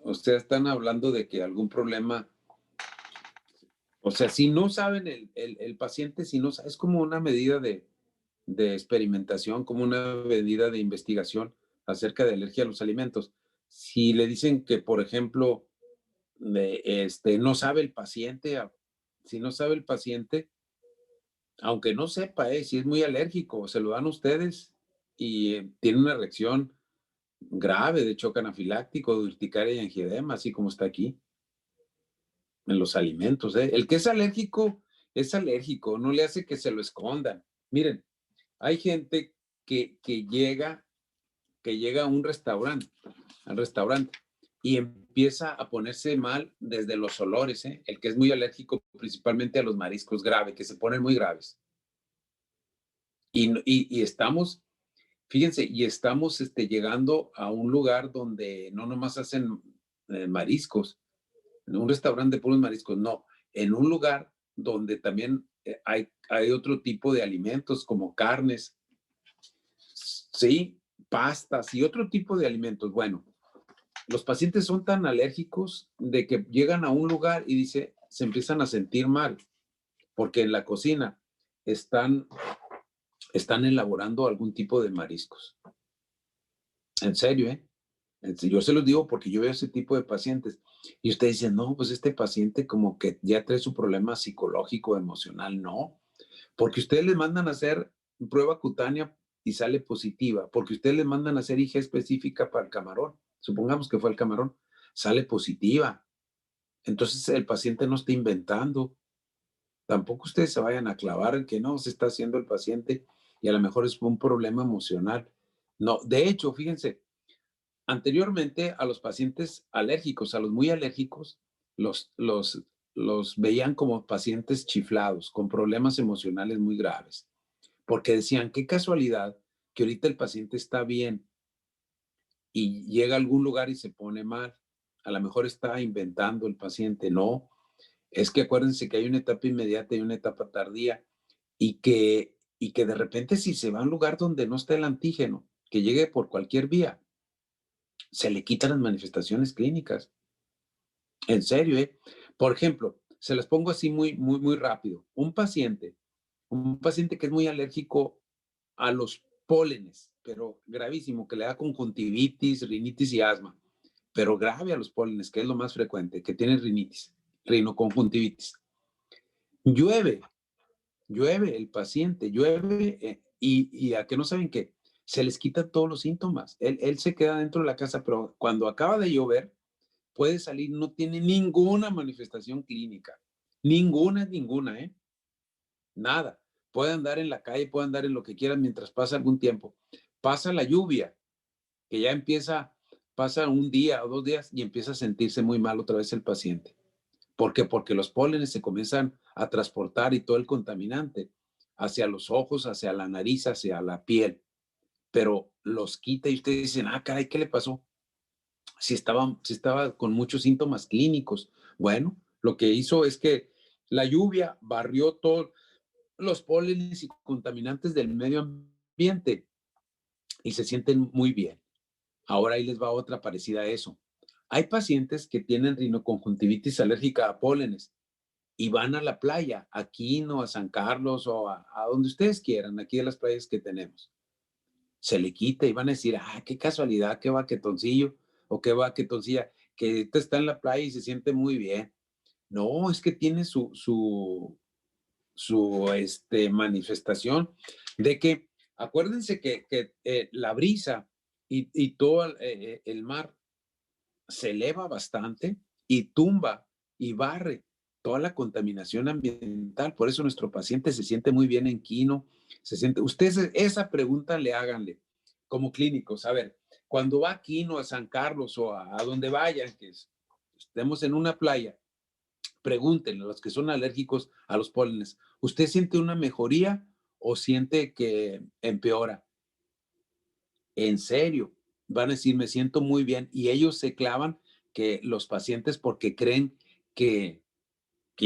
ustedes están hablando de que algún problema, o sea, si no saben el paciente, si no es como una medida de experimentación, como una medida de investigación acerca de alergia a los alimentos. Si le dicen que, por ejemplo, no sabe el paciente, si no sabe el paciente, aunque no sepa, si es muy alérgico, se lo dan a ustedes y tiene una reacción grave de choque anafiláctico, de urticaria y angioedema, así como está aquí, en los alimentos. El que es alérgico, no le hace que se lo escondan. Miren, hay gente que llega a un restaurante, y empieza a ponerse mal desde los olores, el que es muy alérgico principalmente a los mariscos grave, que se ponen muy graves. Y estamos, fíjense, llegando a un lugar donde no nomás hacen mariscos, en un restaurante de puros mariscos, no, en un lugar donde también hay otro tipo de alimentos como carnes, sí, pastas y otro tipo de alimentos. Bueno, los pacientes son tan alérgicos de que llegan a un lugar y se empiezan a sentir mal, porque en la cocina están elaborando algún tipo de mariscos. En serio, ¿eh? Yo se los digo porque yo veo ese tipo de pacientes. Y ustedes dicen, no, pues este paciente como que ya trae su problema psicológico, emocional. No, porque ustedes les mandan a hacer prueba cutánea y sale positiva, porque ustedes les mandan a hacer IG específica para el camarón. Supongamos que fue el camarón, sale positiva. Entonces el paciente no está inventando. Tampoco ustedes se vayan a clavar en que no se está haciendo el paciente y a lo mejor es un problema emocional. No, de hecho, fíjense, anteriormente a los pacientes alérgicos, a los muy alérgicos, los veían como pacientes chiflados, con problemas emocionales muy graves, porque decían, qué casualidad que ahorita el paciente está bien y llega a algún lugar y se pone mal. A lo mejor está inventando el paciente. No, es que acuérdense que hay una etapa inmediata y una etapa tardía y que de repente si se va a un lugar donde no está el antígeno, que llegue por cualquier vía, se le quitan las manifestaciones clínicas. En serio, ¿eh? Por ejemplo, se las pongo así muy, muy, muy rápido. Un paciente que es muy alérgico a los pólenes, pero gravísimo, que le da conjuntivitis, rinitis y asma, pero grave a los pólenes, que es lo más frecuente, que tiene rinitis, rinoconjuntivitis. Llueve el paciente, llueve y a que no saben que se les quitan todos los síntomas. Él se queda dentro de la casa, pero cuando acaba de llover, puede salir, no tiene ninguna manifestación clínica. Ninguna, ¿eh? Nada. Puede andar en la calle, puede andar en lo que quieran mientras pasa algún tiempo. Pasa la lluvia, que ya pasa un día o 2 días y empieza a sentirse muy mal otra vez el paciente. ¿Por qué? Porque los pólenes se comienzan a transportar y todo el contaminante hacia los ojos, hacia la nariz, hacia la piel. Pero los quita y ustedes dicen, caray, ¿qué le pasó? Si estaba con muchos síntomas clínicos. Bueno, lo que hizo es que la lluvia barrió los pólenes y contaminantes del medio ambiente y se sienten muy bien. Ahora ahí les va otra parecida a eso. Hay pacientes que tienen rinoconjuntivitis alérgica a pólenes y van a la playa, a Quino, a San Carlos o a donde ustedes quieran, aquí de las playas que tenemos. Se le quita y van a decir, qué casualidad, qué baquetoncillo o qué baquetoncilla, que está en la playa y se siente muy bien. No, es que tiene su manifestación de que, acuérdense que la brisa y todo el mar se eleva bastante y tumba y barre toda la contaminación ambiental. Por eso nuestro paciente se siente muy bien en Quino. Ustedes esa pregunta le háganle como clínicos. A ver, cuando va a Quino, a San Carlos o a donde vayan, que estemos en una playa, pregúntenle a los que son alérgicos a los pólenes, ¿usted siente una mejoría o siente que empeora? En serio, van a decir, me siento muy bien. Y ellos se clavan que los pacientes porque creen que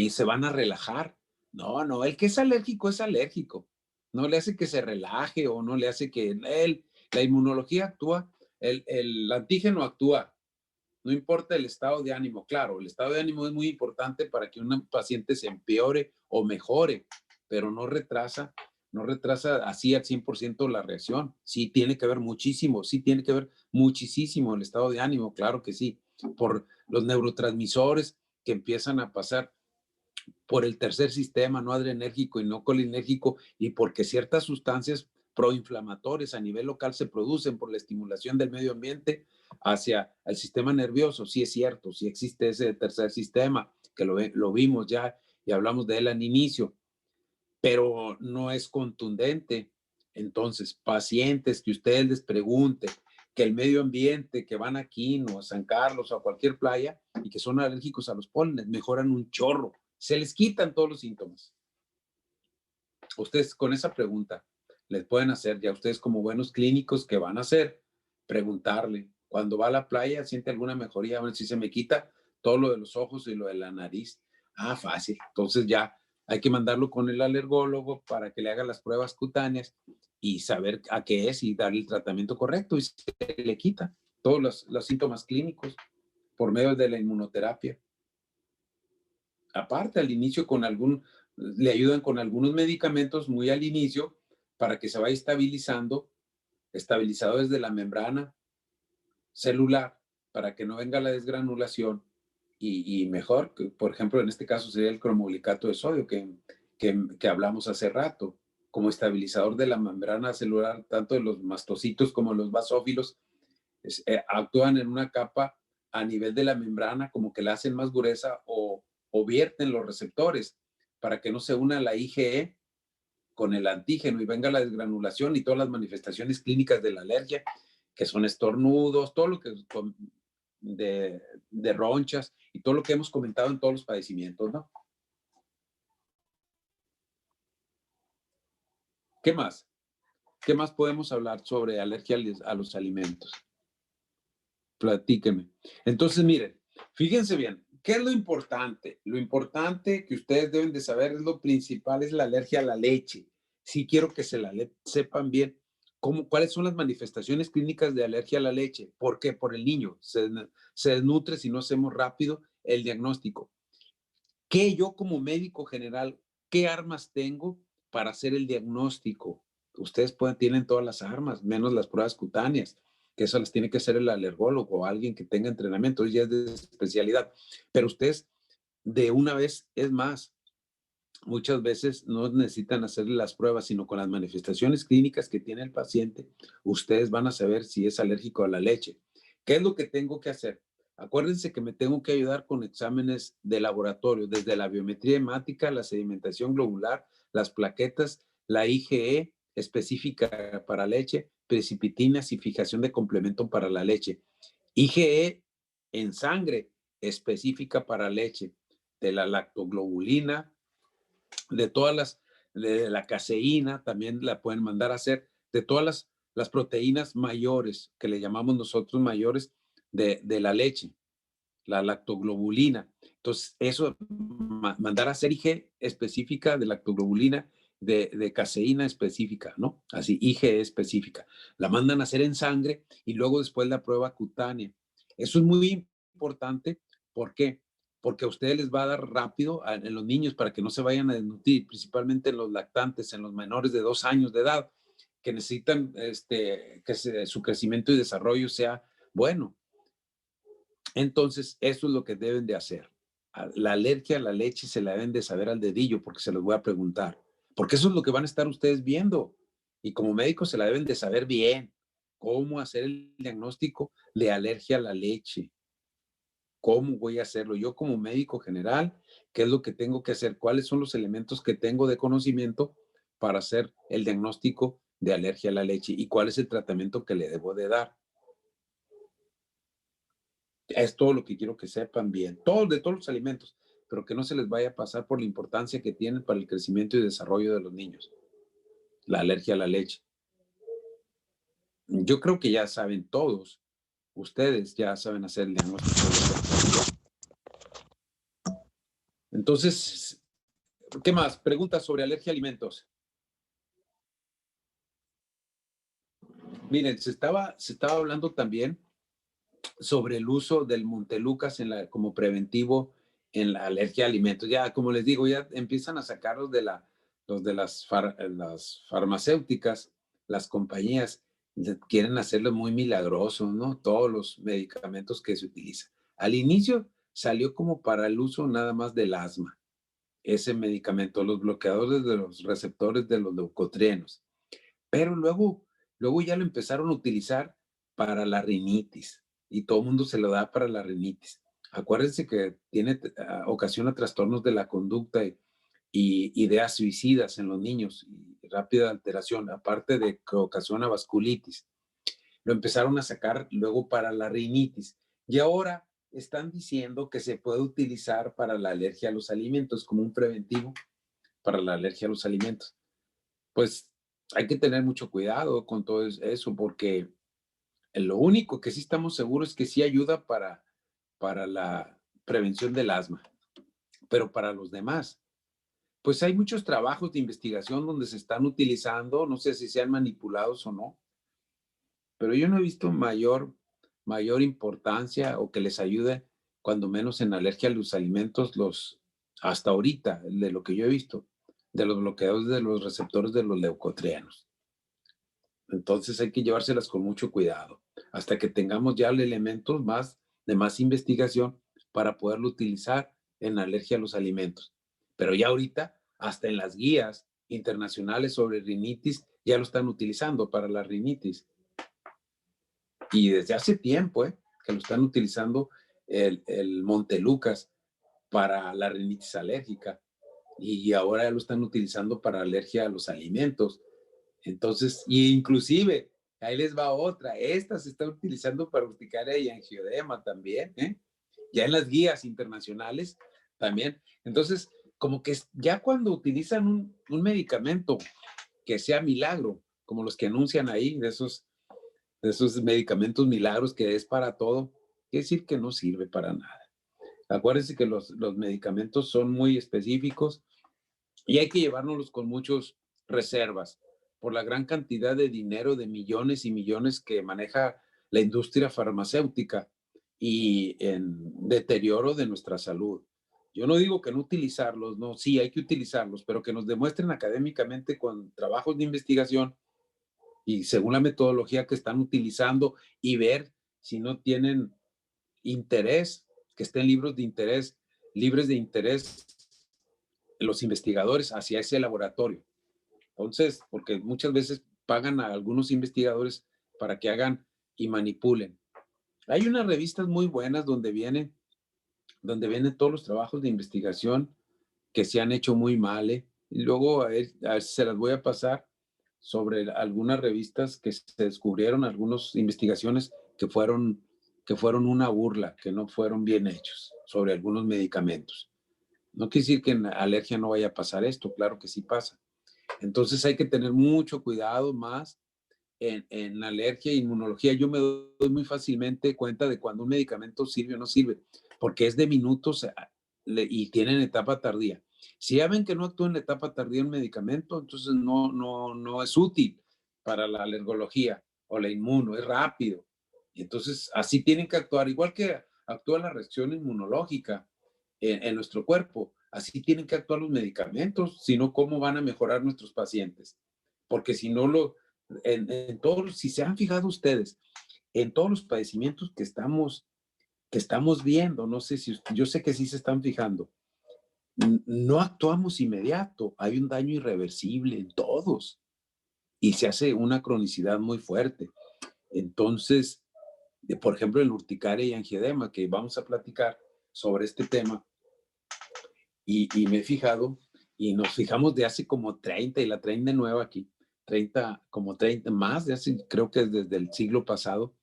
se van a relajar. No, el que es alérgico es alérgico. No le hace que se relaje o no le hace que la inmunología actúa, el antígeno actúa. No importa el estado de ánimo. Claro, el estado de ánimo es muy importante para que un paciente se empeore o mejore, pero no retrasa así al 100% la reacción. Sí tiene que ver muchísimo, sí tiene que ver muchísimo el estado de ánimo, claro que sí, por los neurotransmisores que empiezan a pasar por el tercer sistema, no adrenérgico y no colinérgico, y porque ciertas sustancias proinflamatorias a nivel local se producen por la estimulación del medio ambiente hacia el sistema nervioso. Sí es cierto, sí existe ese tercer sistema, que lo vimos ya y hablamos de él al inicio, pero no es contundente. Entonces, pacientes que ustedes les pregunten que el medio ambiente, que van aquí, no a San Carlos o a cualquier playa y que son alérgicos a los pólenes, mejoran un chorro. Se les quitan todos los síntomas. Ustedes con esa pregunta les pueden hacer, ya ustedes como buenos clínicos que van a hacer, preguntarle, cuando va a la playa, ¿siente alguna mejoría? Bueno, si se me quita todo lo de los ojos y lo de la nariz. Fácil. Entonces ya hay que mandarlo con el alergólogo para que le haga las pruebas cutáneas y saber a qué es y darle el tratamiento correcto y se le quita todos los síntomas clínicos por medio de la inmunoterapia. Aparte, al inicio le ayudan con algunos medicamentos muy al inicio para que se vaya estabilizado desde la membrana celular, para que no venga la desgranulación y mejor, por ejemplo, en este caso sería el cromoglicato de sodio que hablamos hace rato, como estabilizador de la membrana celular, tanto de los mastocitos como los basófilos, actúan en una capa a nivel de la membrana, como que la hacen más gruesa o vierten los receptores para que no se una la IgE con el antígeno y venga la desgranulación y todas las manifestaciones clínicas de la alergia, que son estornudos, todo lo que de ronchas y todo lo que hemos comentado en todos los padecimientos, ¿no? ¿Qué más? ¿Qué más podemos hablar sobre alergia a los alimentos? Platíquenme. Entonces, miren, fíjense bien, ¿qué es lo importante? Lo importante que ustedes deben de saber es lo principal, es la alergia a la leche. Sí quiero que sepan bien cuáles son las manifestaciones clínicas de alergia a la leche. ¿Por qué? Por el niño. Se desnutre si no hacemos rápido el diagnóstico. ¿Qué yo como médico general, qué armas tengo para hacer el diagnóstico? Ustedes tienen todas las armas, menos las pruebas cutáneas, que eso las tiene que hacer el alergólogo o alguien que tenga entrenamiento, ya es de especialidad. Pero ustedes de una vez, es más, muchas veces no necesitan hacerle las pruebas, sino con las manifestaciones clínicas que tiene el paciente, ustedes van a saber si es alérgico a la leche. ¿Qué es lo que tengo que hacer? Acuérdense que me tengo que ayudar con exámenes de laboratorio, desde la biometría hemática, la sedimentación globular, las plaquetas, la IgE específica para leche, precipitinas y fijación de complemento para la leche. IgE en sangre específica para leche, de la lactoglobulina, de la caseína, también la pueden mandar a hacer, de todas las proteínas mayores, que le llamamos nosotros mayores, de la leche, la lactoglobulina. Entonces, eso, mandar a hacer IgE específica de lactoglobulina de caseína específica, ¿no? Así, IgE específica. La mandan a hacer en sangre y luego después la prueba cutánea. Eso es muy importante. ¿Por qué? Porque a ustedes les va a dar rápido en los niños para que no se vayan a desnutrir, principalmente en los lactantes, en los menores de 2 años de edad, que necesitan su crecimiento y desarrollo sea bueno. Entonces, eso es lo que deben de hacer. La alergia a la leche se la deben de saber al dedillo, porque se los voy a preguntar. Porque eso es lo que van a estar ustedes viendo. Y como médicos se la deben de saber bien. Cómo hacer el diagnóstico de alergia a la leche. ¿Cómo voy a hacerlo? Yo como médico general, ¿qué es lo que tengo que hacer? ¿Cuáles son los elementos que tengo de conocimiento para hacer el diagnóstico de alergia a la leche? ¿Y cuál es el tratamiento que le debo de dar? Es todo lo que quiero que sepan bien, de todos los alimentos, pero que no se les vaya a pasar por la importancia que tienen para el crecimiento y desarrollo de los niños. La alergia a la leche. Yo creo que ya saben todos, ustedes ya saben hacer el diagnóstico. Entonces, ¿qué más? Preguntas sobre alergia a alimentos. Miren, se estaba hablando también sobre el uso del Montelukast como preventivo en la alergia a alimentos. Ya, como les digo, ya empiezan a sacarlos de las farmacéuticas, las compañías quieren hacerlo muy milagroso, ¿no? Todos los medicamentos que se utilizan. Al inicio salió como para el uso nada más del asma, ese medicamento, los bloqueadores de los receptores de los leucotrienos. Pero luego ya lo empezaron a utilizar para la rinitis y todo el mundo se lo da para la rinitis. Acuérdense que ocasiona trastornos de la conducta y ideas suicidas en los niños y rápida alteración, aparte de que ocasiona vasculitis. Lo empezaron a sacar luego para la rinitis y ahora están diciendo que se puede utilizar para la alergia a los alimentos como un preventivo para la alergia a los alimentos. Pues hay que tener mucho cuidado con todo eso porque lo único que sí estamos seguros es que sí ayuda para la prevención del asma, pero para los demás, pues hay muchos trabajos de investigación donde se están utilizando, no sé si sean manipulados o no, pero yo no he visto mayor importancia o que les ayude, cuando menos en alergia a los alimentos, hasta ahorita, de lo que yo he visto, de los bloqueadores de los receptores de los leucotrienos. Entonces hay que llevárselas con mucho cuidado hasta que tengamos ya elementos de más investigación para poderlo utilizar en alergia a los alimentos. Pero ya ahorita, hasta en las guías internacionales sobre rinitis, ya lo están utilizando para la rinitis. Y desde hace tiempo, que lo están utilizando el Montelukast para la rinitis alérgica. Y ahora ya lo están utilizando para alergia a los alimentos. Entonces, y inclusive, ahí les va otra, esta se está utilizando para urticaria y angioedema también, ya en las guías internacionales también. Entonces, como que ya cuando utilizan un medicamento que sea milagro, como los que anuncian ahí, de esos medicamentos milagros que es para todo, quiere decir que no sirve para nada. Acuérdense que los medicamentos son muy específicos y hay que llevárnoslos con muchas reservas por la gran cantidad de dinero, de millones y millones que maneja la industria farmacéutica y en deterioro de nuestra salud. Yo no digo que no utilizarlos, no, sí hay que utilizarlos, pero que nos demuestren académicamente con trabajos de investigación y según la metodología que están utilizando y ver si no tienen interés, que estén libres de interés los investigadores hacia ese laboratorio. Entonces, porque muchas veces pagan a algunos investigadores para que hagan y manipulen. Hay unas revistas muy buenas donde vienen todos los trabajos de investigación que se han hecho muy mal, y luego a ver si se las voy a pasar sobre algunas revistas que se descubrieron, algunas investigaciones que fueron una burla, que no fueron bien hechos sobre algunos medicamentos. No quiere decir que en alergia no vaya a pasar esto, claro que sí pasa. Entonces hay que tener mucho cuidado más en alergia e inmunología. Yo me doy muy fácilmente cuenta de cuando un medicamento sirve o no sirve, porque es de minutos y tienen etapa tardía. Si ya ven que no actúa en la etapa tardía el medicamento, entonces no es útil para la alergología o la inmuno, es rápido. Y entonces así tienen que actuar, igual que actúa la reacción inmunológica en nuestro cuerpo, así tienen que actuar los medicamentos, si no, ¿cómo van a mejorar nuestros pacientes? Porque si no en todos, si se han fijado ustedes, en todos los padecimientos que estamos viendo, no sé si, yo sé que sí se están fijando, no actuamos inmediato, hay un daño irreversible en todos y se hace una cronicidad muy fuerte. Entonces, por ejemplo, en urticaria y angioedema, que vamos a platicar sobre este tema, y me he fijado, y nos fijamos de hace como 30, y la traen de nuevo aquí, 30, más de hace, creo que desde el siglo pasado,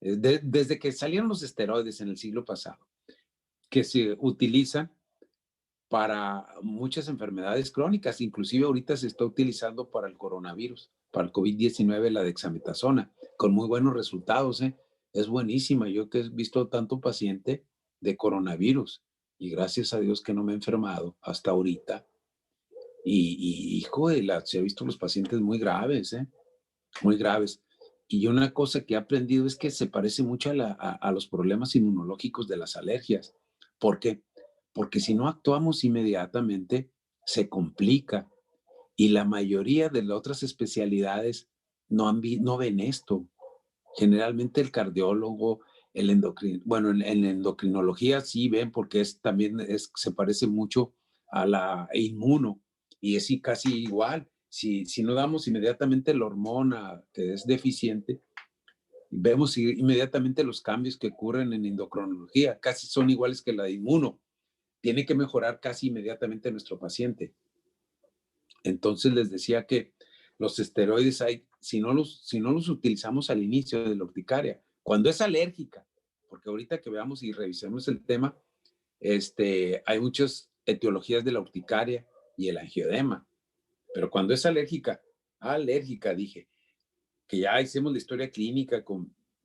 desde que salieron los esteroides en el siglo pasado, que se utilizan para muchas enfermedades crónicas, inclusive ahorita se está utilizando para el coronavirus, para el COVID-19, la dexametasona, con muy buenos resultados, ¿eh? Es buenísima, yo que he visto tanto paciente de coronavirus, y gracias a Dios que no me he enfermado hasta ahorita, y hijo se ha visto los pacientes muy graves, ¿eh? Muy graves. Y una cosa que he aprendido es que se parece mucho a los problemas inmunológicos de las alergias. ¿Por qué? Porque si no actuamos inmediatamente, se complica. Y la mayoría de las otras especialidades no ven esto. Generalmente el cardiólogo, el endocrino, bueno, en endocrinología sí ven porque también se parece mucho a la inmuno y es casi igual. Si no damos inmediatamente la hormona que es deficiente, vemos inmediatamente los cambios que ocurren en endocrinología, casi son iguales que la de inmuno. Tiene que mejorar casi inmediatamente nuestro paciente. Entonces les decía que los esteroides si no los utilizamos al inicio de la urticaria, cuando es alérgica, porque ahorita que veamos y revisemos el tema, hay muchas etiologías de la urticaria y el angioedema, pero cuando es alérgica, dije, que ya hicimos la historia clínica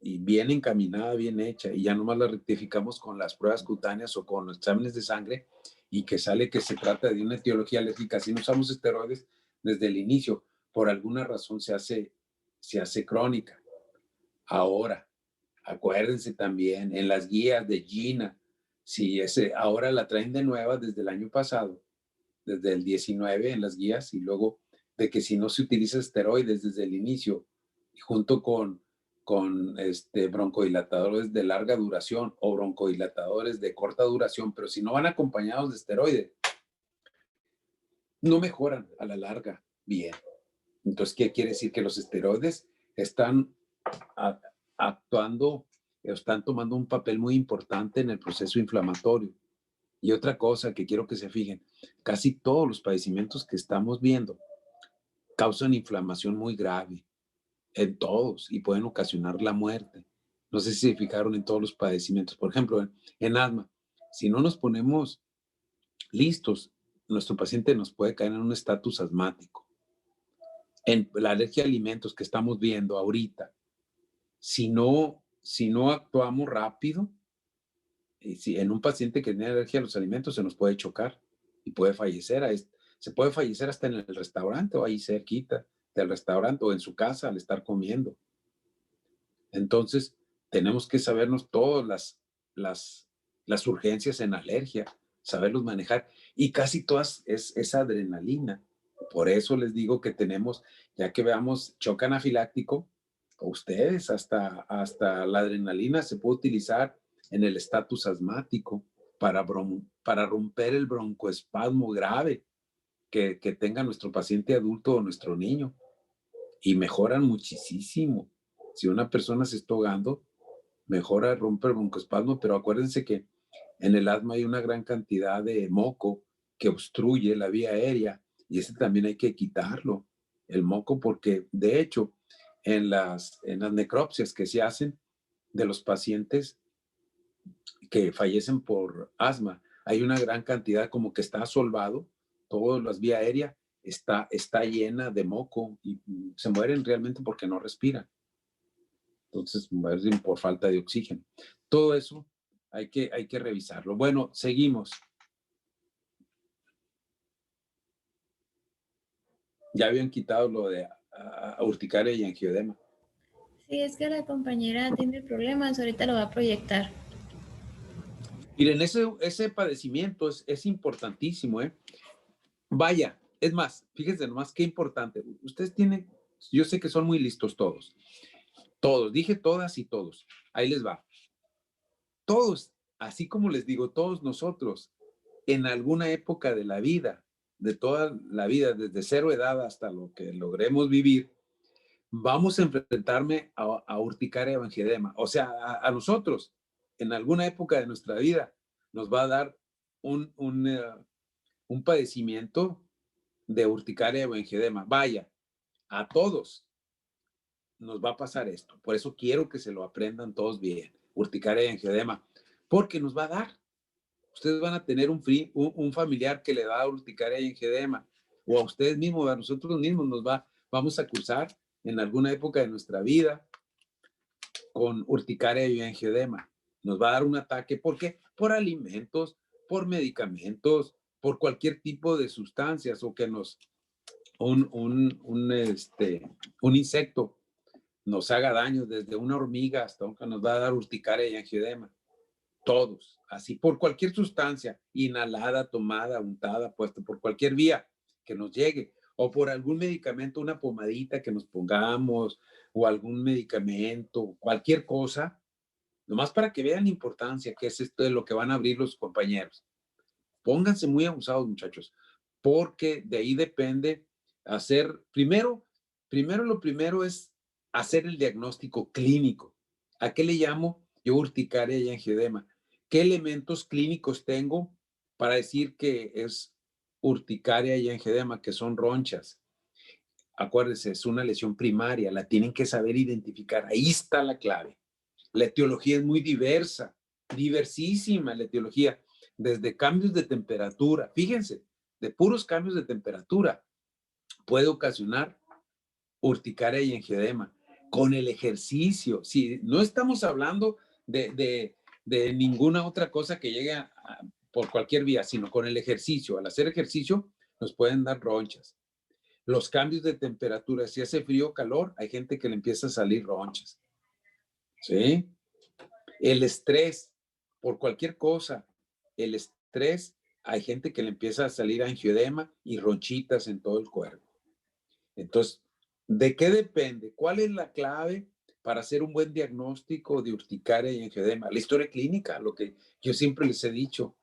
y bien encaminada, bien hecha, y ya nomás la rectificamos con las pruebas cutáneas o con los exámenes de sangre, y que sale que se trata de una etiología alérgica. Si no usamos esteroides desde el inicio, por alguna razón se hace crónica. Ahora, acuérdense también, en las guías de Gina, ahora la traen de nueva desde el año pasado, desde el 19 en las guías, y luego de que si no se utiliza esteroides desde el inicio, junto con broncodilatadores de larga duración o broncodilatadores de corta duración, pero si no van acompañados de esteroides, no mejoran a la larga bien. Entonces, ¿qué quiere decir? Que los esteroides están actuando, están tomando un papel muy importante en el proceso inflamatorio. Y otra cosa que quiero que se fijen, casi todos los padecimientos que estamos viendo causan inflamación muy grave en todos y pueden ocasionar la muerte. No sé si se fijaron en todos los padecimientos. Por ejemplo, en asma, si no nos ponemos listos, nuestro paciente nos puede caer en un estatus asmático. En la alergia a alimentos que estamos viendo ahorita, si no actuamos rápido, si en un paciente que tiene alergia a los alimentos se nos puede chocar y puede fallecer. Se puede fallecer hasta en el restaurante o ahí cerquita del restaurante o en su casa al estar comiendo. Entonces, tenemos que sabernos todas las urgencias en alergia, saberlos manejar. Y casi todas es adrenalina. Por eso les digo que tenemos, ya que veamos shock anafiláctico, ustedes hasta la adrenalina se puede utilizar en el estatus asmático para romper el broncoespasmo grave que tenga nuestro paciente adulto o nuestro niño. Y mejoran muchísimo. Si una persona se está ahogando, mejora, rompe el broncoespasmo, pero acuérdense que en el asma hay una gran cantidad de moco que obstruye la vía aérea y ese también hay que quitarlo, el moco, porque de hecho en las necropsias que se hacen de los pacientes que fallecen por asma, hay una gran cantidad como que está asolvado, todas las vías aéreas está llena de moco y se mueren realmente porque no respiran. Entonces mueren por falta de oxígeno. Todo eso hay que revisarlo. Bueno, seguimos. Ya habían quitado lo de urticaria y angioedema. Sí, es que la compañera tiene problemas, ahorita lo va a proyectar. Miren, ese padecimiento es importantísimo, ¿eh? Vaya, es más, fíjense nomás qué importante. Ustedes tienen, yo sé que son muy listos todos. Todos, dije todas y todos. Ahí les va. Todos, así como les digo, todos nosotros, en alguna época de la vida, de toda la vida, desde 0 edad hasta lo que logremos vivir, vamos a enfrentarme a urticaria o angioedema. O sea, a nosotros, en alguna época de nuestra vida, nos va a dar un padecimiento de urticaria o angioedema. Vaya, a todos nos va a pasar esto. Por eso quiero que se lo aprendan todos bien. Urticaria y angioedema. Porque nos va a dar. Ustedes van a tener un familiar que le da urticaria y angioedema. O a ustedes mismos, a nosotros mismos vamos a cursar en alguna época de nuestra vida con urticaria y angioedema. Nos va a dar un ataque. ¿Por qué? Por alimentos, por medicamentos, por cualquier tipo de sustancias o que un insecto nos haga daño, desde una hormiga hasta que nos va a dar urticaria y angioedema. Todos, así, por cualquier sustancia, inhalada, tomada, untada, puesta, por cualquier vía que nos llegue, o por algún medicamento, una pomadita que nos pongamos, o algún medicamento, cualquier cosa, nomás para que vean la importancia que es esto de lo que van a abrir los compañeros. Pónganse muy abusados, muchachos, porque de ahí depende hacer, primero lo primero es hacer el diagnóstico clínico. ¿A qué le llamo yo urticaria y angioedema? ¿Qué elementos clínicos tengo para decir que es urticaria y angioedema, que son ronchas? Acuérdense, es una lesión primaria, la tienen que saber identificar. Ahí está la clave. La etiología es muy diversa, diversísima la etiología, desde cambios de temperatura, fíjense, de puros cambios de temperatura, puede ocasionar urticaria y angioedema. Con el ejercicio, si no estamos hablando de ninguna otra cosa que llegue por cualquier vía, sino con el ejercicio. Al hacer ejercicio nos pueden dar ronchas. Los cambios de temperatura, si hace frío o calor, hay gente que le empieza a salir ronchas. ¿Sí? El estrés, por cualquier cosa, el estrés, hay gente que le empieza a salir angioedema y ronchitas en todo el cuerpo. Entonces, ¿de qué depende? ¿Cuál es la clave para hacer un buen diagnóstico de urticaria y angioedema? La historia clínica, lo que yo siempre les he dicho.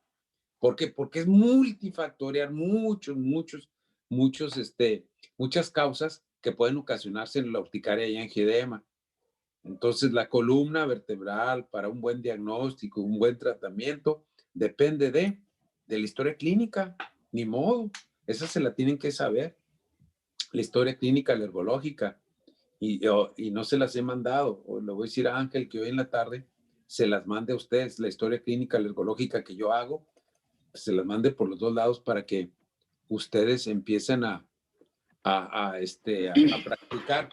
¿Por qué? Porque es multifactorial, muchas causas que pueden ocasionarse en la urticaria y angioedema. Entonces, la columna vertebral para un buen diagnóstico, un buen tratamiento, depende de la historia clínica. Ni modo, esa se la tienen que saber. La historia clínica alergológica. Y no se las he mandado. O le voy a decir a Ángel que hoy en la tarde se las mande a ustedes. La historia clínica alergológica que yo hago, se las mande por los dos lados para que ustedes empiecen a practicar.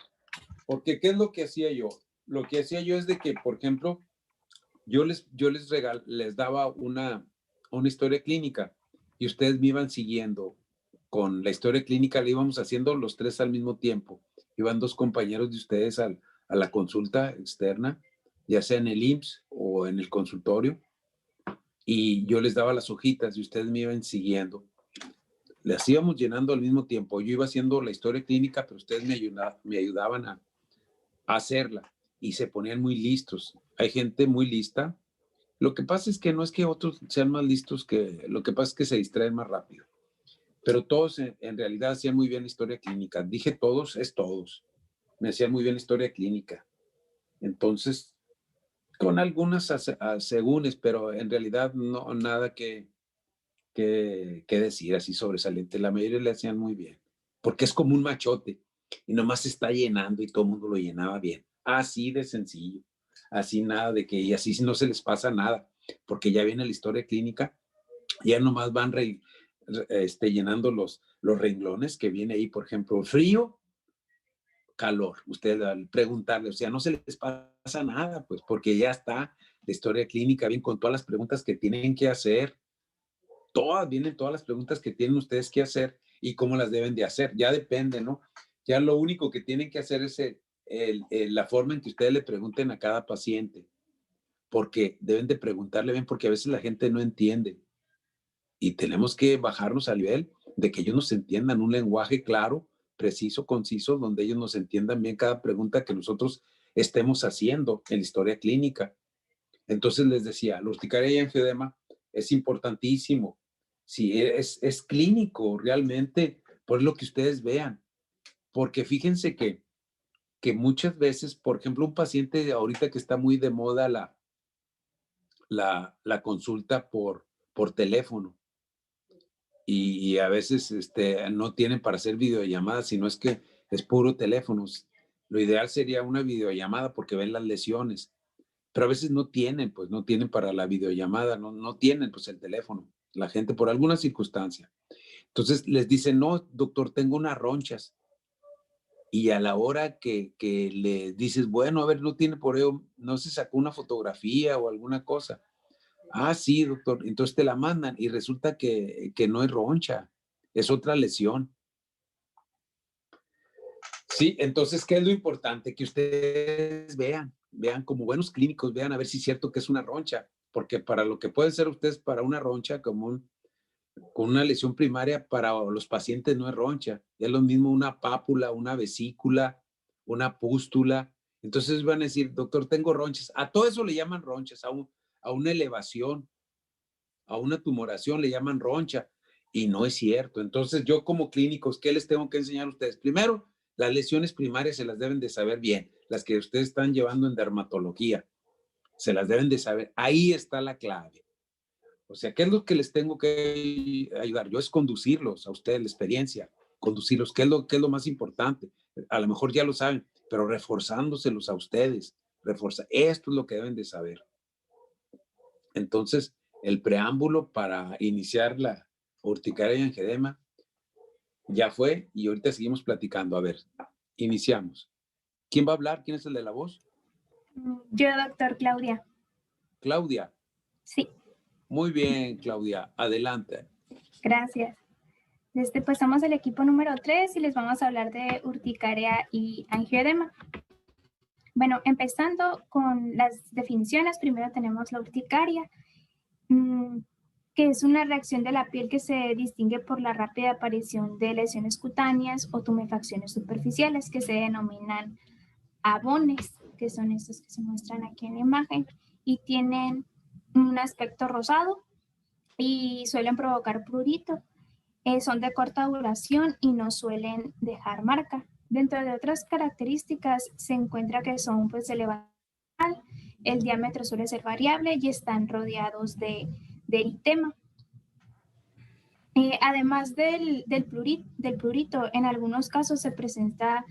Porque, ¿qué es lo que hacía yo? Lo que hacía yo es de que, por ejemplo, yo les daba una historia clínica y ustedes me iban siguiendo con la historia clínica, la íbamos haciendo los tres al mismo tiempo. Iban dos compañeros de ustedes a la consulta externa, ya sea en el IMSS o en el consultorio, y yo les daba las hojitas y ustedes me iban siguiendo. Las íbamos llenando al mismo tiempo. Yo iba haciendo la historia clínica, pero ustedes me ayudaban a hacerla y se ponían muy listos. Hay gente muy lista. Lo que pasa es que no es que otros sean más listos, lo que pasa es que se distraen más rápido. Pero todos en realidad hacían muy bien historia clínica. Dije todos, es todos. Me hacían muy bien historia clínica. Entonces, con algunas asegúnes, pero en realidad no nada que decir así sobresaliente. La mayoría le hacían muy bien. Porque es como un machote y nomás se está llenando y todo el mundo lo llenaba bien. Así de sencillo. Así nada de que, y así no se les pasa nada. Porque ya viene la historia clínica, ya nomás van llenando los renglones que viene ahí, por ejemplo, frío, calor. Usted al preguntarle, o sea, no se les pasa nada, pues, porque ya está la historia clínica bien con todas las preguntas que tienen que hacer. Vienen todas las preguntas que tienen ustedes que hacer y cómo las deben de hacer. Ya depende, ¿no? Ya lo único que tienen que hacer es la forma en que ustedes le pregunten a cada paciente, porque deben de preguntarle bien, porque a veces la gente no entiende y tenemos que bajarnos al nivel de que ellos nos entiendan un lenguaje claro, preciso, conciso, donde ellos nos entiendan bien cada pregunta que nosotros estemos haciendo en la historia clínica. Entonces les decía, la urticaria y enfedema es importantísimo. Si es clínico realmente, por lo que ustedes vean. Porque fíjense que muchas veces, por ejemplo, un paciente ahorita que está muy de moda la consulta por teléfono y a veces no tienen para hacer videollamadas, sino es que es puro teléfono. Lo ideal sería una videollamada porque ven las lesiones, pero a veces no tienen, pues no tienen para la videollamada, no tienen pues el teléfono, la gente por alguna circunstancia. Entonces les dicen, no, doctor, tengo unas ronchas. Y a la hora que le dices, bueno, a ver, no tiene por ello, no se sacó una fotografía o alguna cosa. Ah, sí, doctor. Entonces te la mandan y resulta que no es roncha, es otra lesión. Sí, entonces, ¿qué es lo importante? Que ustedes vean como buenos clínicos, vean a ver si es cierto que es una roncha, porque para lo que pueden ser ustedes para una roncha común, con una lesión primaria, para los pacientes no es roncha, es lo mismo una pápula, una vesícula, una pústula. Entonces van a decir, doctor, tengo ronchas. A todo eso le llaman ronchas, a una elevación, a una tumoración le llaman roncha y no es cierto. Entonces yo como clínicos, ¿qué les tengo que enseñar a ustedes? Primero, las lesiones primarias se las deben de saber bien, las que ustedes están llevando en dermatología, se las deben de saber. Ahí está la clave. O sea, ¿qué es lo que les tengo que ayudar? Yo es conducirlos a ustedes la experiencia, conducirlos, ¿qué es lo más importante? A lo mejor ya lo saben, pero reforzándoselos a ustedes. Esto es lo que deben de saber. Entonces, el preámbulo para iniciar la urticaria y angedema ya fue y ahorita seguimos platicando. A ver, iniciamos. ¿Quién va a hablar? ¿Quién es el de la voz? Yo, doctor Claudia. Claudia. Sí. Muy bien, Claudia. Adelante. Gracias. Pues somos el equipo número 3 y les vamos a hablar de urticaria y angioedema. Bueno, empezando con las definiciones, primero tenemos la urticaria, que es una reacción de la piel que se distingue por la rápida aparición de lesiones cutáneas o tumefacciones superficiales que se denominan abones, que son estos que se muestran aquí en la imagen, y tienen un aspecto rosado y suelen provocar prurito. Son de corta duración y no suelen dejar marca. Dentro de otras características se encuentra que son pues elevadas, el diámetro suele ser variable y están rodeados de eritema. Además del prurito, en algunos casos se presenta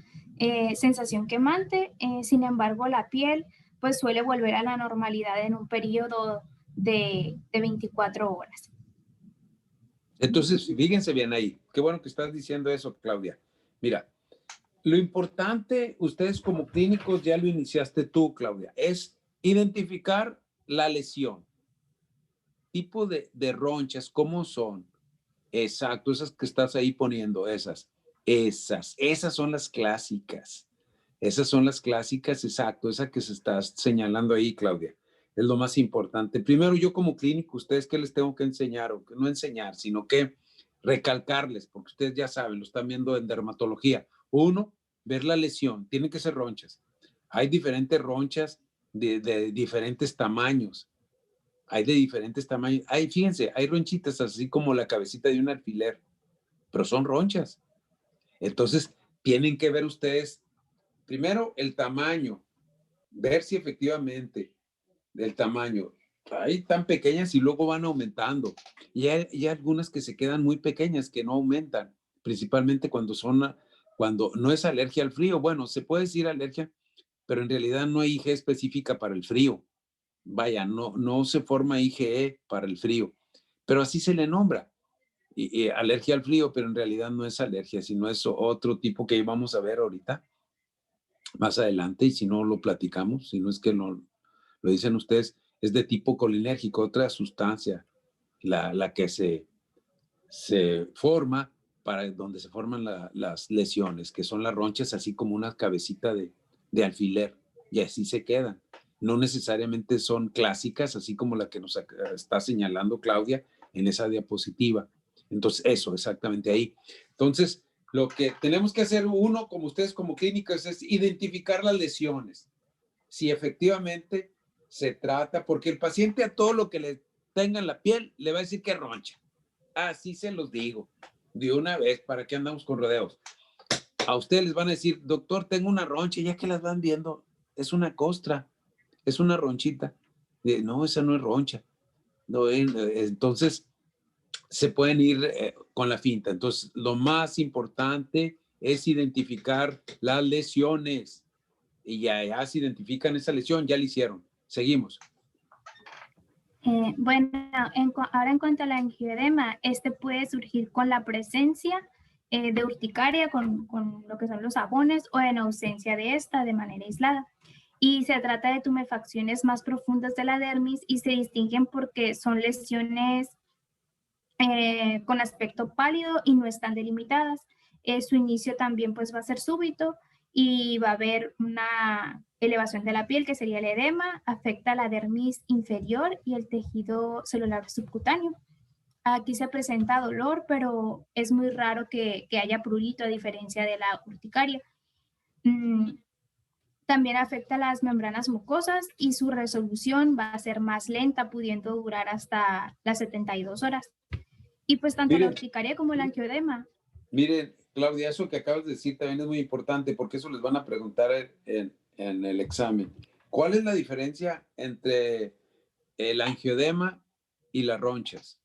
sensación quemante, sin embargo la piel pues suele volver a la normalidad en un periodo de 24 horas. Entonces, fíjense bien ahí. Qué bueno que estás diciendo eso, Claudia. Mira, lo importante, ustedes como clínicos, ya lo iniciaste tú, Claudia, es identificar la lesión. Tipo de ronchas, ¿cómo son? Exacto, esas que estás ahí poniendo, esas son las clásicas. Esas son las clásicas, exacto, esa que se está señalando ahí, Claudia. Es lo más importante. Primero, yo como clínico, ¿ustedes qué les tengo que enseñar? O que no enseñar, sino que recalcarles, porque ustedes ya saben, lo están viendo en dermatología. Uno, ver la lesión, tienen que ser ronchas. Hay diferentes ronchas de diferentes tamaños. Hay de diferentes tamaños. Fíjense, hay ronchitas así como la cabecita de un alfiler, pero son ronchas. Entonces, tienen que ver ustedes, primero, el tamaño, ver si efectivamente el tamaño. Hay tan pequeñas y luego van aumentando. Y hay algunas que se quedan muy pequeñas, que no aumentan, principalmente cuando no es alergia al frío. Bueno, se puede decir alergia, pero en realidad no hay IgE específica para el frío. Vaya, no se forma IgE para el frío, pero así se le nombra. Alergia al frío, pero en realidad no es alergia, sino es otro tipo que vamos a ver ahorita, más adelante, y si no lo platicamos, si no es que lo dicen ustedes, es de tipo colinérgico, otra sustancia, la que se forma para donde se forman las lesiones, que son las ronchas, así como una cabecita de alfiler, y así se quedan. No necesariamente son clásicas, así como la que nos está señalando Claudia en esa diapositiva. Entonces, eso, exactamente ahí. Entonces, lo que tenemos que hacer uno, como ustedes como clínicos, es identificar las lesiones. Si efectivamente se trata, porque el paciente a todo lo que le tenga en la piel le va a decir que roncha. Así se los digo de una vez, ¿para qué andamos con rodeos? A ustedes les van a decir, doctor, tengo una roncha, ya que las van viendo, es una costra, es una ronchita. No, esa no es roncha. No, entonces, se pueden ir con la finta. Entonces, lo más importante es identificar las lesiones. Y ya se identifican esa lesión, ya la hicieron. Seguimos. Bueno, ahora en cuanto al angioedema, este puede surgir con la presencia de urticaria, con lo que son los sabones, o en ausencia de esta de manera aislada. Y se trata de tumefacciones más profundas de la dermis y se distinguen porque son lesiones con aspecto pálido y no están delimitadas. Su inicio también pues va a ser súbito y va a haber una elevación de la piel, que sería el edema, afecta la dermis inferior y el tejido celular subcutáneo. Aquí se presenta dolor, pero es muy raro que haya prurito, a diferencia de la urticaria. También afecta las membranas mucosas y su resolución va a ser más lenta, pudiendo durar hasta las 72 horas. Y pues tanto la urticaria como el angioedema. Miren, Claudia, eso que acabas de decir también es muy importante, porque eso les van a preguntar en el examen. ¿Cuál es la diferencia entre el angioedema y las ronchas?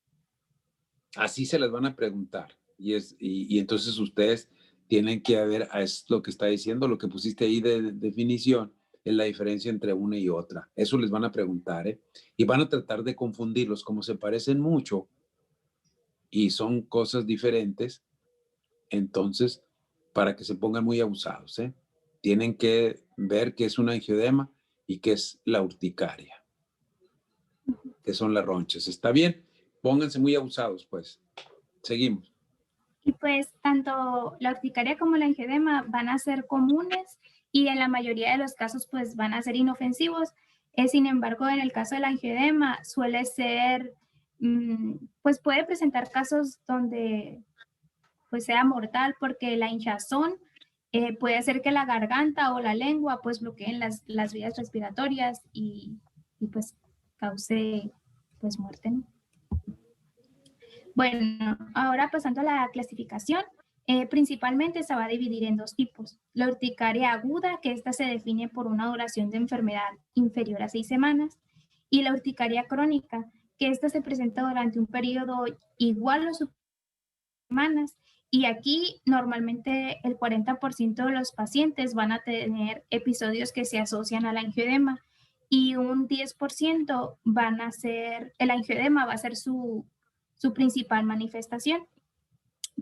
Así se les van a preguntar. Y entonces ustedes tienen que ver, es lo que está diciendo, lo que pusiste ahí de definición, es la diferencia entre una y otra. Eso les van a preguntar, ¿eh? Y van a tratar de confundirlos, como se parecen mucho y son cosas diferentes. Entonces, para que se pongan muy abusados, ¿eh? Tienen que ver qué es un angioedema y qué es la urticaria, que son las ronchas. ¿Está bien? Pónganse muy abusados, pues. Seguimos. Y pues tanto la urticaria como el angioedema van a ser comunes y en la mayoría de los casos pues van a ser inofensivos. Sin embargo, en el caso del angioedema suele ser, pues puede presentar casos donde pues sea mortal, porque la hinchazón puede hacer que la garganta o la lengua pues bloqueen las vías respiratorias y pues cause pues muerte, ¿no? Bueno, ahora pasando a la clasificación, principalmente se va a dividir en dos tipos. La urticaria aguda, que esta se define por una duración de enfermedad inferior a 6 semanas, y la urticaria crónica, que esta se presenta durante un periodo igual a 6 semanas. Y aquí normalmente el 40% de los pacientes van a tener episodios que se asocian al angioedema y un 10% van a ser, el angioedema va a ser su principal manifestación.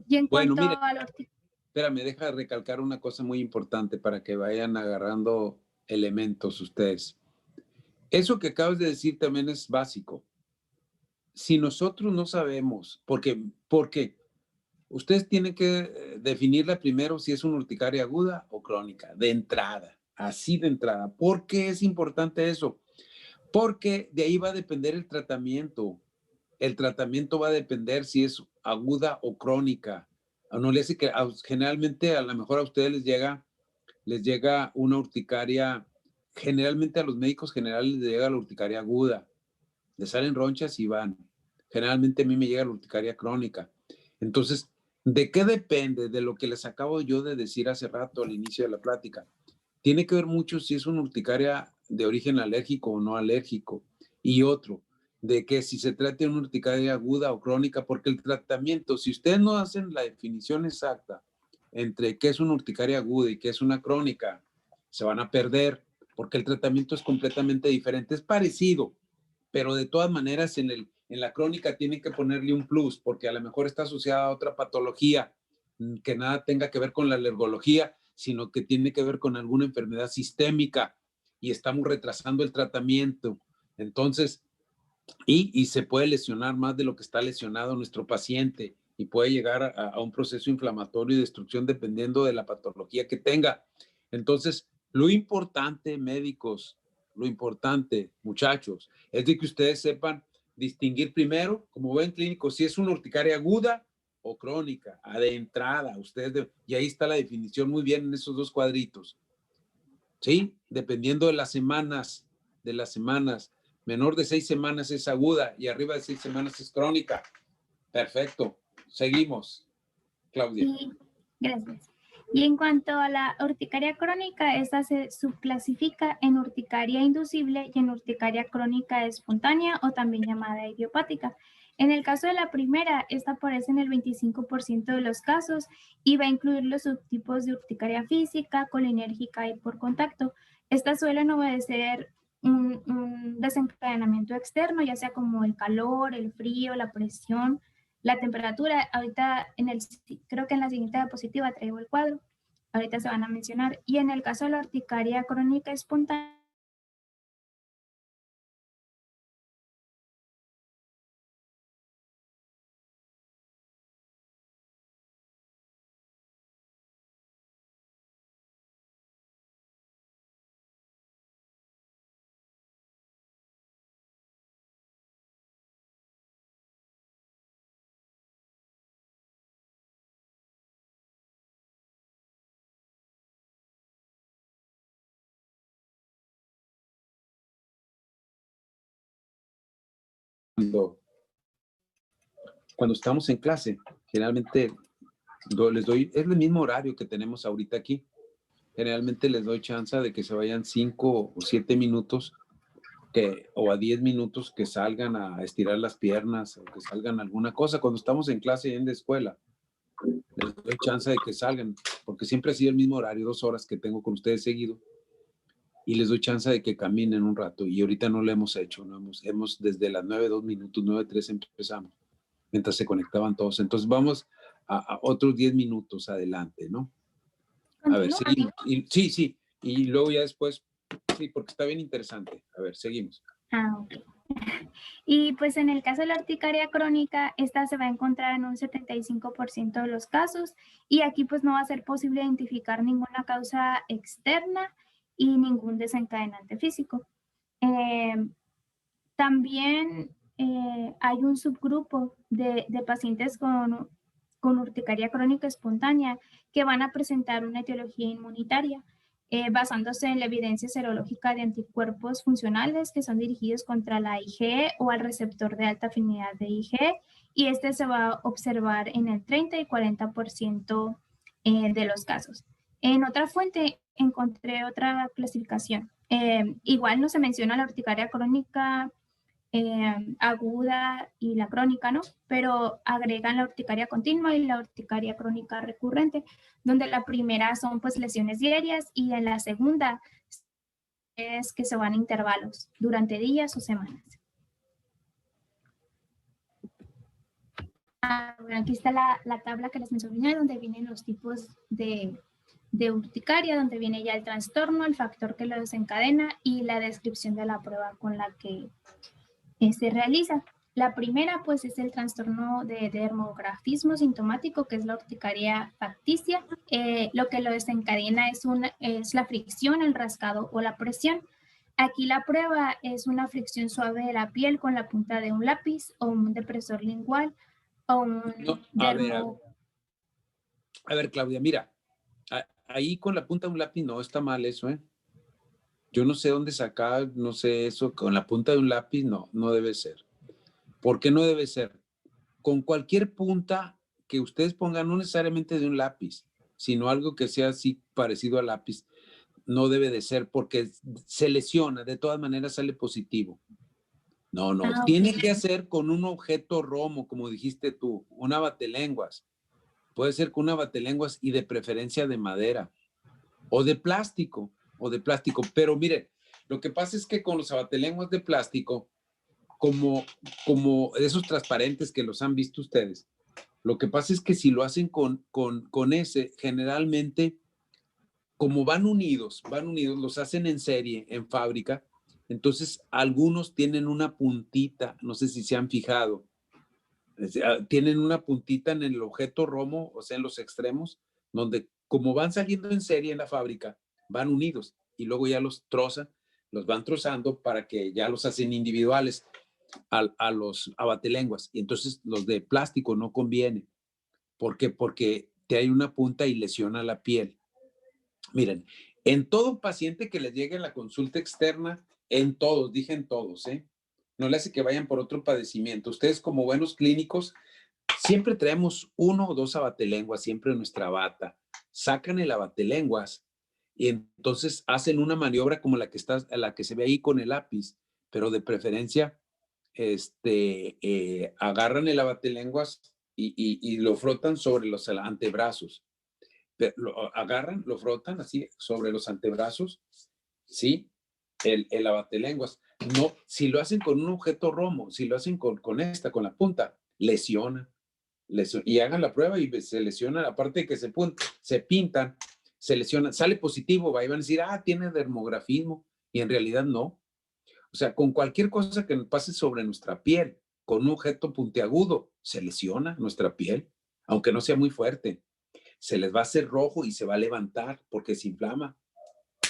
Y en Bueno, cuanto mire, a la espérame, deja recalcar una cosa muy importante para que vayan agarrando elementos ustedes. Eso que acabas de decir también es básico. Si nosotros no sabemos, porque ustedes tienen que definirla primero si es una urticaria aguda o crónica, de entrada, así de entrada. ¿Por qué es importante eso? Porque de ahí va a depender el tratamiento. El tratamiento va a depender si es aguda o crónica. No le hace que generalmente a lo mejor a ustedes les llega una urticaria, generalmente a los médicos generales les llega la urticaria aguda, les salen ronchas y van. Generalmente a mí me llega la urticaria crónica. Entonces, ¿de qué depende? De lo que les acabo yo de decir hace rato al inicio de la plática. Tiene que ver mucho si es una urticaria de origen alérgico o no alérgico. Y otro, de que si se trata de una urticaria aguda o crónica, porque el tratamiento, si ustedes no hacen la definición exacta entre qué es una urticaria aguda y qué es una crónica, se van a perder, porque el tratamiento es completamente diferente. Es parecido, pero de todas maneras en la crónica tienen que ponerle un plus, porque a lo mejor está asociada a otra patología que nada tenga que ver con la alergología, sino que tiene que ver con alguna enfermedad sistémica y estamos retrasando el tratamiento. Entonces, y se puede lesionar más de lo que está lesionado nuestro paciente y puede llegar a un proceso inflamatorio y destrucción dependiendo de la patología que tenga. Entonces, lo importante, médicos, lo importante, muchachos, es de que ustedes sepan distinguir primero, como buen clínico, si es una urticaria aguda o crónica, de entrada. Y ahí está la definición muy bien en esos dos cuadritos. ¿Sí? Dependiendo de las semanas, menor de 6 semanas es aguda y arriba de 6 semanas es crónica. Perfecto. Seguimos, Claudia. Gracias. Y en cuanto a la urticaria crónica, esta se subclasifica en urticaria inducible y en urticaria crónica espontánea o también llamada idiopática. En el caso de la primera, esta aparece en el 25% de los casos y va a incluir los subtipos de urticaria física, colinérgica y por contacto. Estas suelen obedecer un desencadenamiento externo, ya sea como el calor, el frío, la presión, la temperatura. Ahorita creo que en la siguiente diapositiva traigo el cuadro. Ahorita se van a mencionar. Y en el caso de la urticaria crónica espontánea, Cuando estamos en clase, generalmente les doy, es el mismo horario que tenemos ahorita aquí. Generalmente les doy chance de que se vayan 5 o 7 minutos o a 10 minutos que salgan a estirar las piernas o que salgan a alguna cosa. Cuando estamos en clase en la escuela, les doy chance de que salgan, porque siempre ha sido el mismo horario, 2 horas que tengo con ustedes seguido. Y les doy chance de que caminen un rato. Y ahorita no lo hemos hecho. No hemos desde las 9:02, 9:03 empezamos, mientras se conectaban todos. Entonces vamos a otros 10 minutos adelante, ¿no? A ver, seguimos. Sí. Y luego ya después, sí, porque está bien interesante. A ver, seguimos. Ok. Y pues en el caso de la urticaria crónica, esta se va a encontrar en un 75% de los casos y aquí pues no va a ser posible identificar ninguna causa externa y ningún desencadenante físico. También hay un subgrupo de pacientes con urticaria crónica espontánea que van a presentar una etiología inmunitaria basándose en la evidencia serológica de anticuerpos funcionales que son dirigidos contra la IgE o al receptor de alta afinidad de IgE, y este se va a observar en el 30 y 40% de los casos. En otra fuente encontré otra clasificación. Igual no se menciona la urticaria crónica aguda y la crónica, ¿no? Pero agregan la urticaria continua y la urticaria crónica recurrente, donde la primera son pues lesiones diarias y en la segunda es que se van a intervalos durante días o semanas. Bueno, aquí está la tabla que les mencioné, donde vienen los tipos de urticaria, donde viene ya el trastorno, el factor que lo desencadena y la descripción de la prueba con la que se realiza. La primera pues es el trastorno de dermografismo sintomático, que es la urticaria facticia. Lo que lo desencadena es la fricción, el rascado o la presión. Aquí la prueba es una fricción suave de la piel con la punta de un lápiz o un depresor lingual o un a ver, Claudia, mira, ahí con la punta de un lápiz no está mal eso, ¿eh? Yo no sé dónde sacar, no sé eso, con la punta de un lápiz no debe ser. ¿Por qué no debe ser? Con cualquier punta que ustedes pongan, no necesariamente de un lápiz, sino algo que sea así parecido al lápiz, no debe de ser porque se lesiona, de todas maneras sale positivo. No, tiene que hacer con un objeto romo, como dijiste tú, una batelenguas. Puede ser con una batelenguas y de preferencia de madera o de plástico. Pero miren, lo que pasa es que con los abatelenguas de plástico, como esos transparentes que los han visto ustedes, lo que pasa es que si lo hacen con ese, generalmente, como van unidos, los hacen en serie, en fábrica, entonces algunos tienen una puntita, no sé si se han fijado, Tienen una puntita en el objeto romo, o sea, en los extremos, donde como van saliendo en serie en la fábrica, van unidos y luego ya los trozan, los van trozando para que ya los hacen individuales a los abatelenguas. Y entonces los de plástico no conviene. ¿Por qué? Porque te hay una punta y lesiona la piel. Miren, en todo paciente que les llegue en la consulta externa, en todos, dije en todos, no le hace que vayan por otro padecimiento. Ustedes como buenos clínicos, siempre traemos 1 o 2 abatelenguas, siempre en nuestra bata. Sacan el abatelenguas y entonces hacen una maniobra como la que se ve ahí con el lápiz, pero de preferencia agarran el abatelenguas y lo frotan sobre los antebrazos. Lo agarran, lo frotan así sobre los antebrazos, ¿sí? El abatelenguas. No, si lo hacen con un objeto romo, si lo hacen con la punta, lesiona. Y hagan la prueba y se lesionan, aparte de que se pintan, se lesionan, sale positivo, y van a decir, tiene dermografismo, y en realidad no. O sea, con cualquier cosa que pase sobre nuestra piel, con un objeto puntiagudo, se lesiona nuestra piel, aunque no sea muy fuerte. Se les va a hacer rojo y se va a levantar porque se inflama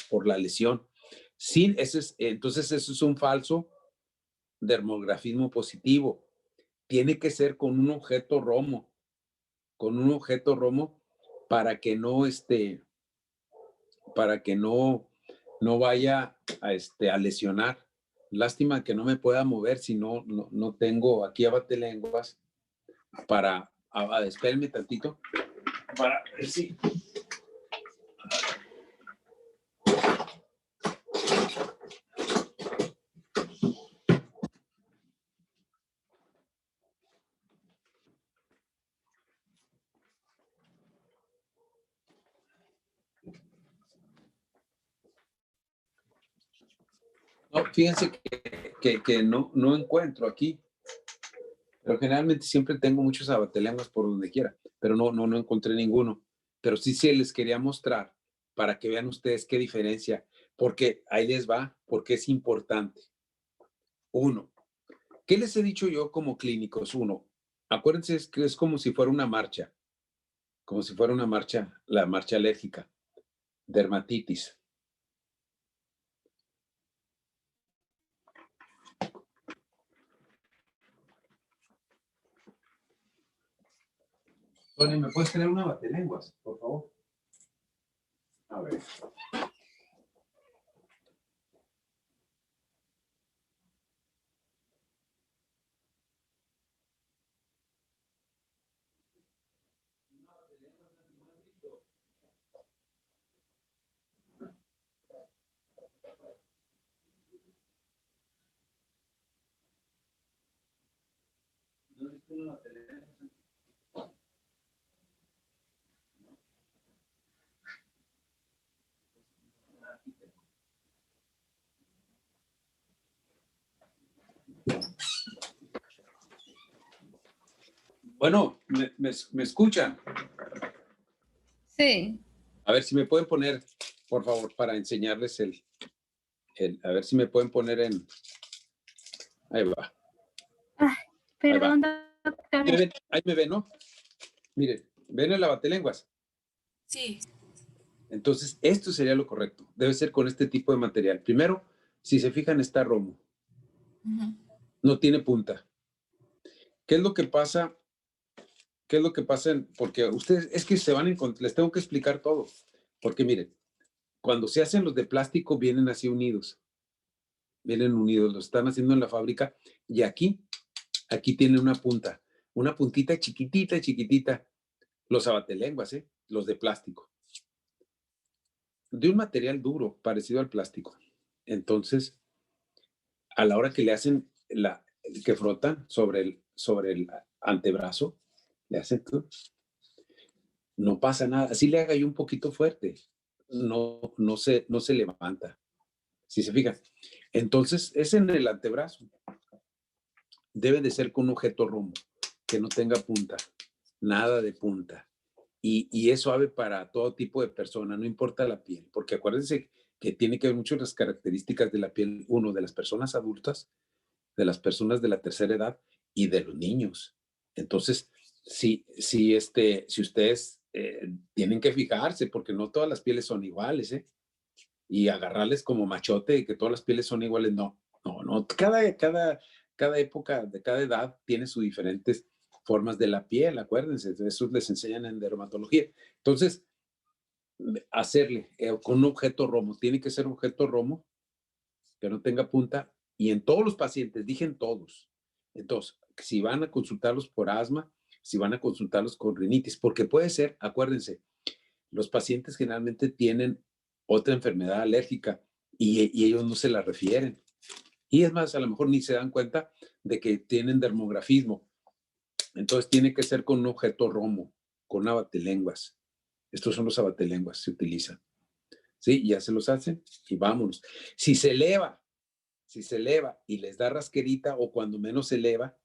por la lesión. Sí, entonces eso es un falso dermografismo positivo. Tiene que ser con un objeto romo, para que no vaya a lesionar. Lástima que no me pueda mover si no tengo aquí abatelenguas para, espérenme tantito, para ver si. No, fíjense que no encuentro aquí, pero generalmente siempre tengo muchos abatelenguas por donde quiera, pero no encontré ninguno. Pero sí les quería mostrar para que vean ustedes qué diferencia, porque ahí les va, porque es importante. 1, ¿qué les he dicho yo como clínicos? 1, acuérdense que es como si fuera una marcha, la marcha alérgica, dermatitis. Tony, ¿me puedes traer una batelenguas, por favor? A ver. Bueno, ¿me escuchan? Sí. A ver si me pueden poner, por favor, para enseñarles a ver si me pueden poner en. Ahí va. Perdón, doctor. Ahí me ven, ¿no? Miren, ¿ven el abatelenguas? Sí. Entonces, esto sería lo correcto. Debe ser con este tipo de material. Primero, si se fijan, está romo. No tiene punta. ¿Qué es lo que pasa? Porque ustedes, es que se van a encontrar, les tengo que explicar todo. Porque miren, cuando se hacen los de plástico, vienen así unidos. Vienen unidos, los están haciendo en la fábrica. Y aquí tiene una puntita chiquitita. Los abatelenguas, los de plástico. De un material duro, parecido al plástico. Entonces, a la hora que le hacen que frotan sobre el antebrazo, le hacen, no pasa nada. Así le haga yo un poquito fuerte, no se levanta. Si se fijan. Entonces, es en el antebrazo. Debe de ser con un objeto romo, que no tenga punta, nada de punta. Y es suave para todo tipo de persona, no importa la piel, porque acuérdense que tiene que ver mucho las características de la piel, uno, de las personas adultas, de las personas de la tercera edad y de los niños. Entonces, si ustedes tienen que fijarse, porque no todas las pieles son iguales, ¿eh? Y agarrarles como machote de que todas las pieles son iguales, no. Cada época, de cada edad tiene sus diferentes formas de la piel, acuérdense, eso les enseñan en dermatología. Entonces, hacerle con un objeto romo, tiene que ser un objeto romo que no tenga punta, y en todos los pacientes, dije en todos. Entonces, si van a consultarlos por asma, si van a consultarlos con rinitis, porque puede ser, acuérdense, los pacientes generalmente tienen otra enfermedad alérgica y ellos no se la refieren. Y es más, a lo mejor ni se dan cuenta de que tienen dermografismo. Entonces tiene que ser con un objeto romo, con abatelenguas. Estos son los abatelenguas, se utilizan. ¿Sí? Ya se los hacen y vámonos. Si se eleva y les da rasquerita, o cuando menos se eleva,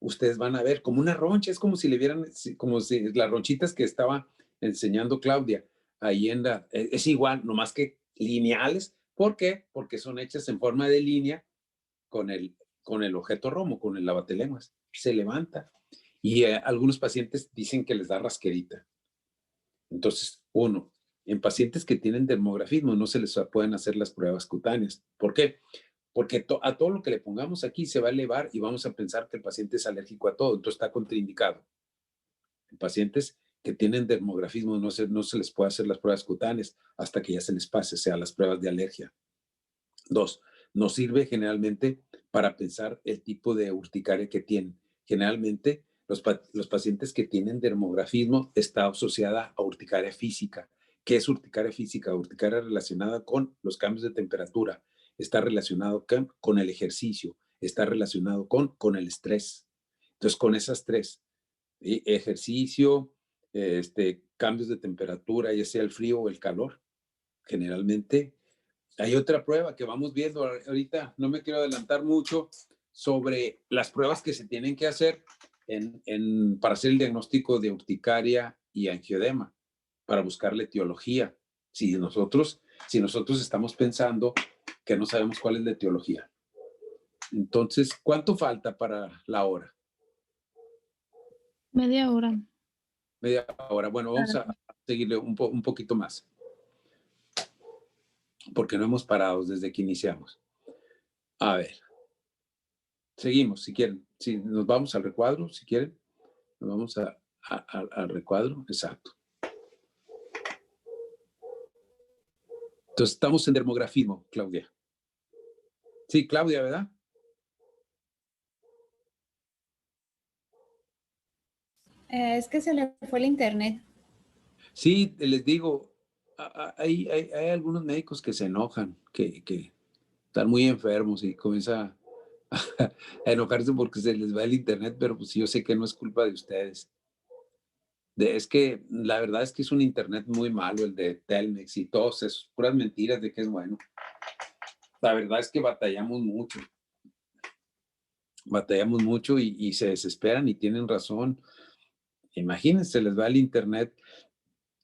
ustedes van a ver como una roncha, es como si le vieran, como si las ronchitas que estaba enseñando Claudia ahí es igual, nomás que lineales. ¿Por qué? Porque son hechas en forma de línea con el objeto romo, con el abatelenguas. Se levanta. Y algunos pacientes dicen que les da rasquerita. Entonces, en pacientes que tienen dermografismo no se les pueden hacer las pruebas cutáneas. ¿Por qué? Porque a todo lo que le pongamos aquí se va a elevar y vamos a pensar que el paciente es alérgico a todo, entonces está contraindicado. En pacientes que tienen dermografismo no se les puede hacer las pruebas cutáneas hasta que ya se les pase, o sea, las pruebas de alergia. 2, nos sirve generalmente para pensar el tipo de urticaria que tienen. Generalmente, los pacientes que tienen dermografismo está asociada a urticaria física. ¿Qué es urticaria física? Urticaria relacionada con los cambios de temperatura, está relacionado con el ejercicio, está relacionado con el estrés. Entonces, con esas tres, ejercicio, cambios de temperatura, ya sea el frío o el calor, generalmente. Hay otra prueba que vamos viendo ahorita, no me quiero adelantar mucho, sobre las pruebas que se tienen que hacer para hacer el diagnóstico de urticaria y angioedema, para buscar la etiología. Si nosotros estamos pensando que no sabemos cuál es la etiología. Entonces, ¿cuánto falta para la hora? Media hora. Media hora. Bueno, vamos a seguirle un poquito más, porque no hemos parado desde que iniciamos. A ver, seguimos, si quieren. Si nos vamos al recuadro, si quieren. Nos vamos al recuadro, exacto. Entonces, estamos en dermografismo, Claudia. Sí, Claudia, ¿verdad? Es que se le fue el internet. Sí, les digo, hay algunos médicos que se enojan, que están muy enfermos y comienza a enojarse porque se les va el internet, pero pues yo sé que no es culpa de ustedes. Es que la verdad es que es un internet muy malo el de Telmex y todos esos, puras mentiras de que es bueno. La verdad es que batallamos mucho y se desesperan y tienen razón. Imagínense, les va el internet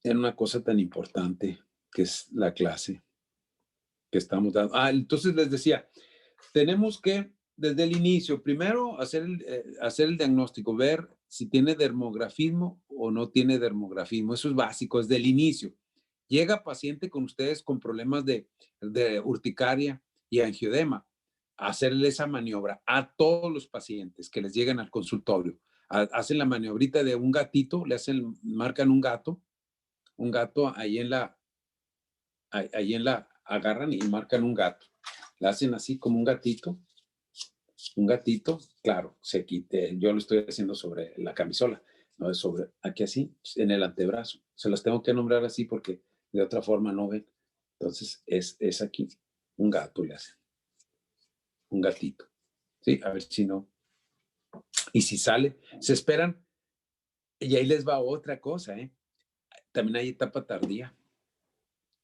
en una cosa tan importante que es la clase que estamos dando. Entonces les decía, tenemos que desde el inicio, primero hacer el diagnóstico, ver si tiene dermografismo o no tiene dermografismo. Eso es básico, desde el inicio. Llega paciente con ustedes con problemas de urticaria y angioedema, a hacerle esa maniobra a todos los pacientes que les llegan al consultorio. Hacen la maniobrita de un gatito, marcan un gato ahí agarran y marcan un gato. Le hacen así como un gatito, claro, se quite. Yo lo estoy haciendo sobre la camisola, no es sobre aquí así, en el antebrazo. Se las tengo que nombrar así porque de otra forma no ven. Entonces es aquí, un gato le hacen, un gatito. Sí, a ver si no. Y si sale, se esperan, y ahí les va otra cosa, también hay etapa tardía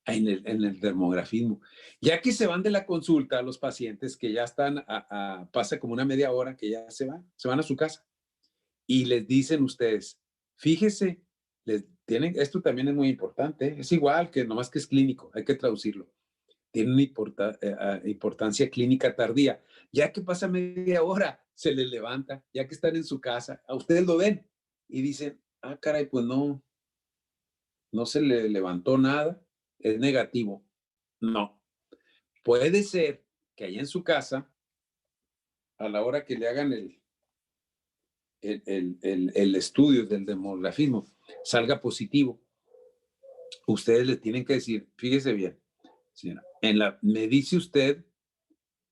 en el dermografismo. Ya que se van de la consulta los pacientes que ya están, pasa como una media hora que ya se van a su casa y les dicen ustedes, fíjese, esto también es muy importante, es igual que nomás que es clínico, hay que traducirlo. Tiene una importancia clínica tardía. Ya que pasa media hora, se les levanta, ya que están en su casa, a ustedes lo ven y dicen, ah, caray, pues no se le levantó nada, es negativo. No, puede ser que allá en su casa, a la hora que le hagan el estudio del demografismo, salga positivo. Ustedes le tienen que decir, fíjese bien, señora, me dice usted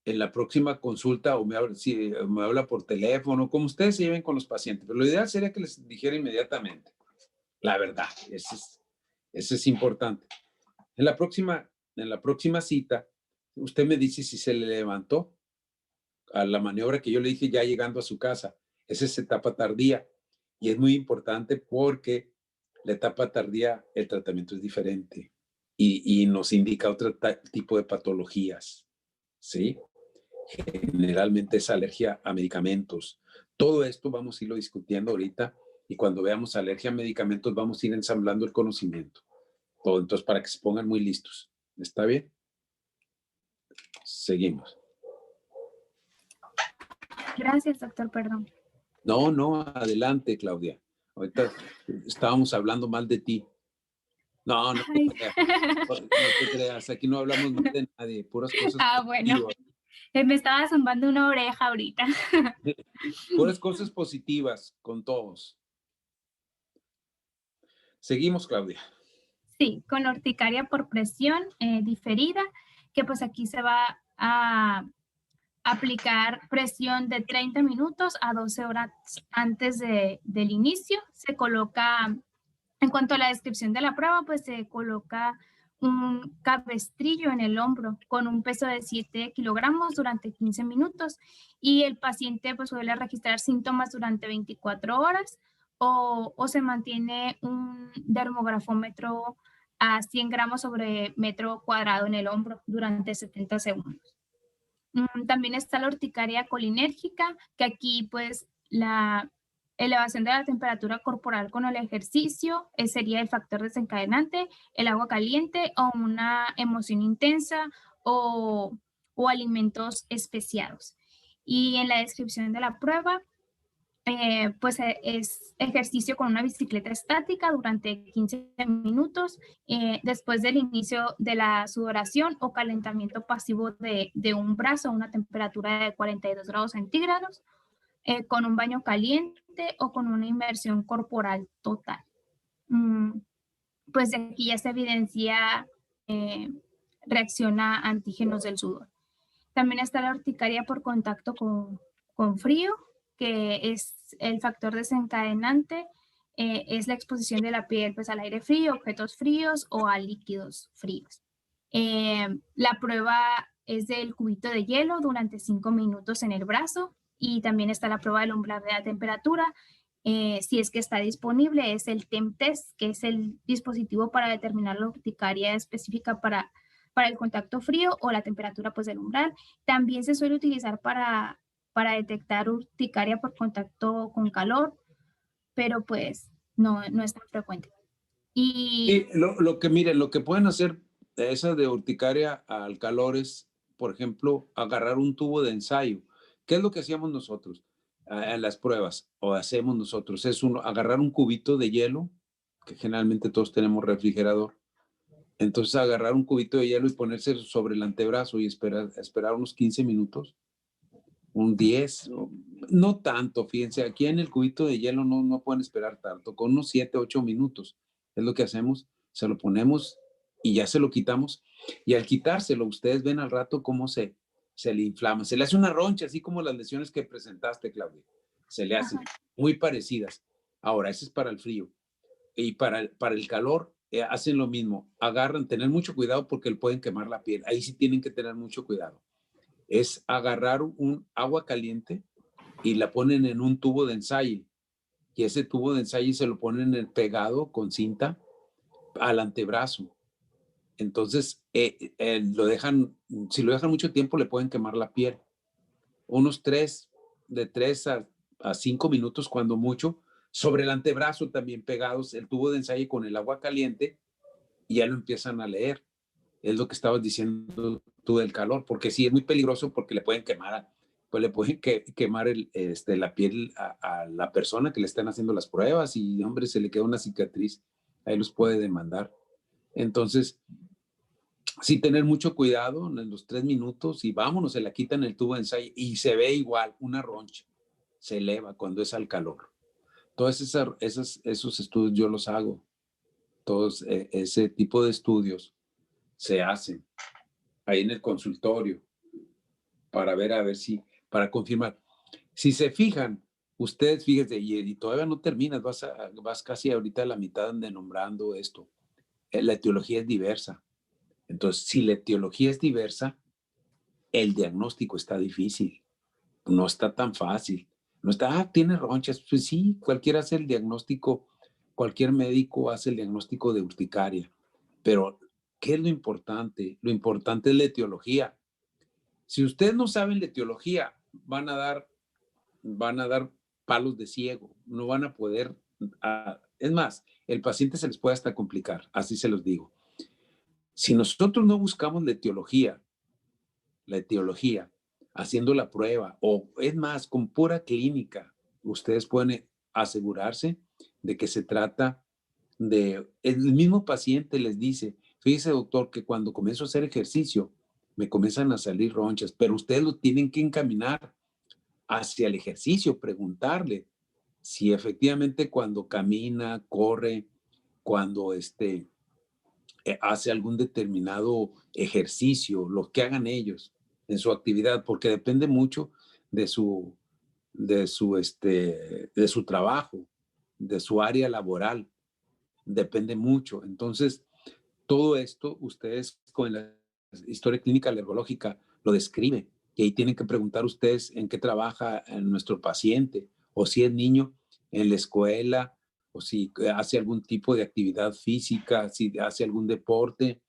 en la próxima consulta o me habla por teléfono, como ustedes se lleven con los pacientes, pero lo ideal sería que les dijera inmediatamente. La verdad, eso es importante. En la próxima cita, usted me dice si se le levantó a la maniobra que yo le dije ya llegando a su casa. Esa es etapa tardía y es muy importante porque la etapa tardía, el tratamiento es diferente y nos indica otro tipo de patologías, ¿sí? Generalmente es alergia a medicamentos. Todo esto vamos a irlo discutiendo ahorita y cuando veamos alergia a medicamentos vamos a ir ensamblando el conocimiento. Todo, entonces, para que se pongan muy listos. ¿Está bien? Seguimos. Gracias, doctor, perdón. No, adelante, Claudia. Ahorita estábamos hablando mal de ti. No te creas. Aquí no hablamos mal de nadie, puras cosas bueno. positivas. Me estaba zumbando una oreja ahorita. Puras cosas positivas con todos. Seguimos, Claudia. Sí, con urticaria por presión diferida, que pues aquí se va a aplicar presión de 30 minutos a 12 horas antes del inicio. Se coloca, en cuanto a la descripción de la prueba, pues se coloca un cabestrillo en el hombro con un peso de 7 kilogramos durante 15 minutos y el paciente pues suele registrar síntomas durante 24 horas o se mantiene un dermografómetro a 100 gramos sobre metro cuadrado en el hombro durante 70 segundos. También está la urticaria colinérgica, que aquí pues la elevación de la temperatura corporal con el ejercicio sería el factor desencadenante, el agua caliente o una emoción intensa o alimentos especiados. Y en la descripción de la prueba, pues es ejercicio con una bicicleta estática durante 15 minutos después del inicio de la sudoración o calentamiento pasivo de un brazo a una temperatura de 42 grados centígrados, con un baño caliente o con una inmersión corporal total. Pues aquí ya se evidencia reacción a antígenos del sudor. También está la urticaria por contacto con frío, que es el factor desencadenante, es la exposición de la piel pues, al aire frío, objetos fríos o a líquidos fríos. La prueba es del cubito de hielo durante 5 minutos en el brazo y también está la prueba del umbral de la temperatura. Si es que está disponible, es el TempTest, que es el dispositivo para determinar la urticaria específica para el contacto frío o la temperatura pues, del umbral. También se suele utilizar para detectar urticaria por contacto con calor, pero pues no es tan frecuente. Y lo que pueden hacer esa de urticaria al calor es, por ejemplo, agarrar un tubo de ensayo. ¿Qué es lo que hacíamos nosotros en las pruebas? O hacemos nosotros, es agarrar un cubito de hielo, que generalmente todos tenemos refrigerador. Entonces agarrar un cubito de hielo y ponerse sobre el antebrazo y esperar unos 15 minutos. Un 10, no tanto, fíjense, aquí en el cubito de hielo no pueden esperar tanto, con unos 7, 8 minutos es lo que hacemos, se lo ponemos y ya se lo quitamos, y al quitárselo, ustedes ven al rato cómo se le inflama, se le hace una roncha, así como las lesiones que presentaste, Claudia, se le hacen muy parecidas. Ahora, ese es para el frío, y para el calor hacen lo mismo, agarran, tener mucho cuidado porque le pueden quemar la piel, ahí sí tienen que tener mucho cuidado. Es agarrar un agua caliente y la ponen en un tubo de ensayo. Y ese tubo de ensayo se lo ponen pegado con cinta al antebrazo. Entonces, si lo dejan mucho tiempo, le pueden quemar la piel. De 3 a 5 minutos, cuando mucho, sobre el antebrazo también pegados, el tubo de ensayo con el agua caliente, y ya lo empiezan a leer. Es lo que estabas diciendo tú del calor, porque sí es muy peligroso porque le pueden quemar pues le pueden quemar la piel a la persona que le están haciendo las pruebas y, hombre, se le queda una cicatriz, ahí los puede demandar. Entonces, sí tener mucho cuidado en los 3 minutos y vámonos, se la quitan el tubo de ensayo y se ve igual, una roncha, se eleva cuando es al calor. Todos esos estudios yo los hago, todos ese tipo de estudios se hacen ahí en el consultorio para ver, para confirmar. Si se fijan, ustedes fíjense, y todavía no terminas, vas casi ahorita a la mitad de nombrando esto. La etiología es diversa. Entonces, si la etiología es diversa, el diagnóstico está difícil. No está tan fácil. No está, tiene ronchas. Pues sí, cualquiera hace el diagnóstico, cualquier médico hace el diagnóstico de urticaria. Pero, ¿qué es lo importante? Lo importante es la etiología. Si ustedes no saben la etiología, van a dar palos de ciego. No van a poder. Es más, el paciente se les puede hasta complicar. Así se los digo. Si nosotros no buscamos la etiología, haciendo la prueba, o es más, con pura clínica, ustedes pueden asegurarse de que se trata de, el mismo paciente les dice, fíjese doctor, que cuando comienzo a hacer ejercicio, me comienzan a salir ronchas, pero ustedes lo tienen que encaminar hacia el ejercicio, preguntarle si efectivamente cuando camina, corre, cuando hace algún determinado ejercicio, lo que hagan ellos en su actividad, porque depende mucho de su trabajo, de su área laboral, depende mucho. Entonces, todo esto ustedes con la historia clínica alergológica lo describen, y ahí tienen que preguntar ustedes en qué trabaja nuestro paciente, o si es niño en la escuela, o si hace algún tipo de actividad física, si hace algún deporte,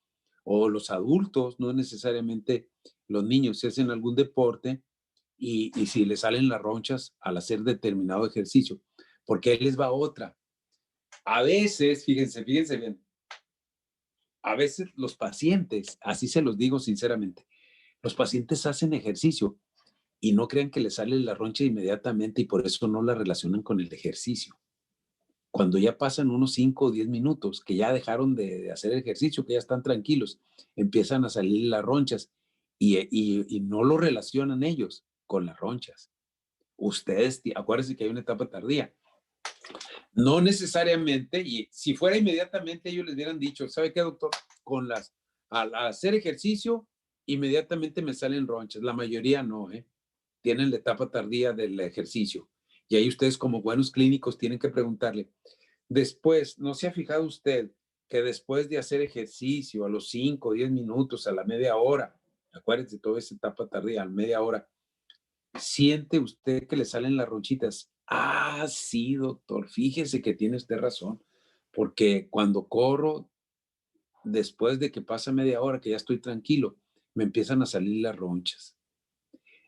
o los adultos, no necesariamente los niños, si hacen algún deporte y si les salen las ronchas al hacer determinado ejercicio, porque ahí les va otra. A veces, fíjense bien, a veces los pacientes, así se los digo sinceramente, los pacientes hacen ejercicio y no creen que les sale la roncha inmediatamente y por eso no la relacionan con el ejercicio. Cuando ya pasan unos 5 o 10 minutos, que ya dejaron de hacer ejercicio, que ya están tranquilos, empiezan a salir las ronchas y no lo relacionan ellos con las ronchas. Ustedes, acuérdense que hay una etapa tardía. No necesariamente, y si fuera inmediatamente, ellos les hubieran dicho, ¿sabe qué, doctor? Al hacer ejercicio, inmediatamente me salen ronchas. La mayoría no, tienen la etapa tardía del ejercicio. Y ahí ustedes, como buenos clínicos, tienen que preguntarle. Después, ¿no se ha fijado usted que después de hacer ejercicio a los 5 o 10 minutos, a la media hora, acuérdense, toda esa etapa tardía, a la media hora, siente usted que le salen las ronchitas? Ah, sí, doctor, fíjese que tiene usted razón, porque cuando corro, después de que pasa media hora, que ya estoy tranquilo, me empiezan a salir las ronchas.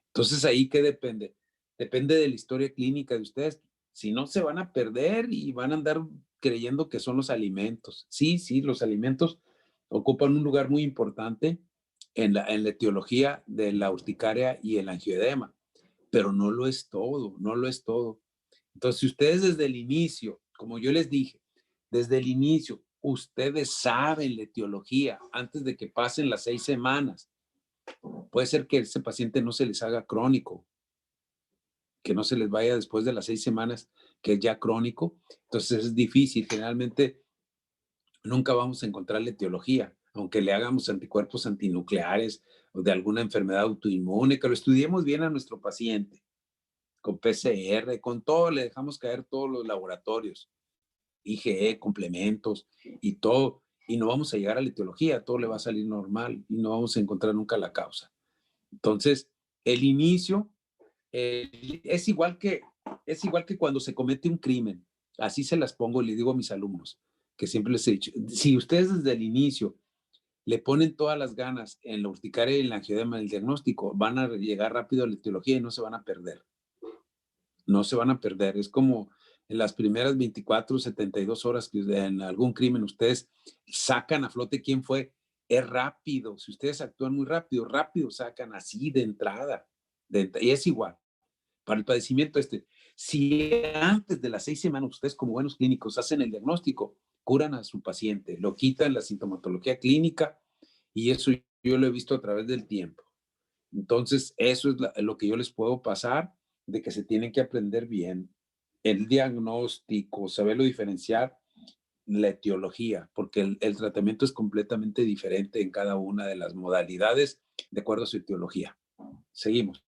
Entonces, ¿ahí qué depende? Depende de la historia clínica de ustedes. Si no, se van a perder y van a andar creyendo que son los alimentos. Sí, los alimentos ocupan un lugar muy importante en la etiología de la urticaria y el angioedema, pero no lo es todo, no lo es todo. Entonces, si ustedes desde el inicio, como yo les dije, desde el inicio, ustedes saben la etiología antes de que pasen las 6 semanas, puede ser que ese paciente no se les haga crónico, que no se les vaya después de las 6 semanas, que es ya crónico. Entonces es difícil, generalmente nunca vamos a encontrar la etiología, aunque le hagamos anticuerpos antinucleares o de alguna enfermedad autoinmune, que lo estudiemos bien a nuestro paciente, con PCR, con todo, le dejamos caer todos los laboratorios, IgE, complementos y todo, y no vamos a llegar a la etiología, todo le va a salir normal y no vamos a encontrar nunca la causa. Entonces, el inicio es igual que cuando se comete un crimen. Así se las pongo y le digo a mis alumnos, que siempre les he dicho, si ustedes desde el inicio le ponen todas las ganas en la urticaria y en la angioedema, en el diagnóstico, van a llegar rápido a la etiología y no se van a perder. No se van a perder. Es como en las primeras 24, 72 horas que en algún crimen ustedes sacan a flote quién fue. Es rápido. Si ustedes actúan muy rápido, rápido sacan así de entrada. Y es igual. Para el padecimiento si antes de las 6 semanas ustedes como buenos clínicos hacen el diagnóstico, curan a su paciente, lo quitan la sintomatología clínica y eso yo lo he visto a través del tiempo. Entonces, eso es lo que yo les puedo pasar, de que se tienen que aprender bien el diagnóstico, saberlo diferenciar, la etiología, porque el tratamiento es completamente diferente en cada una de las modalidades de acuerdo a su etiología. Seguimos.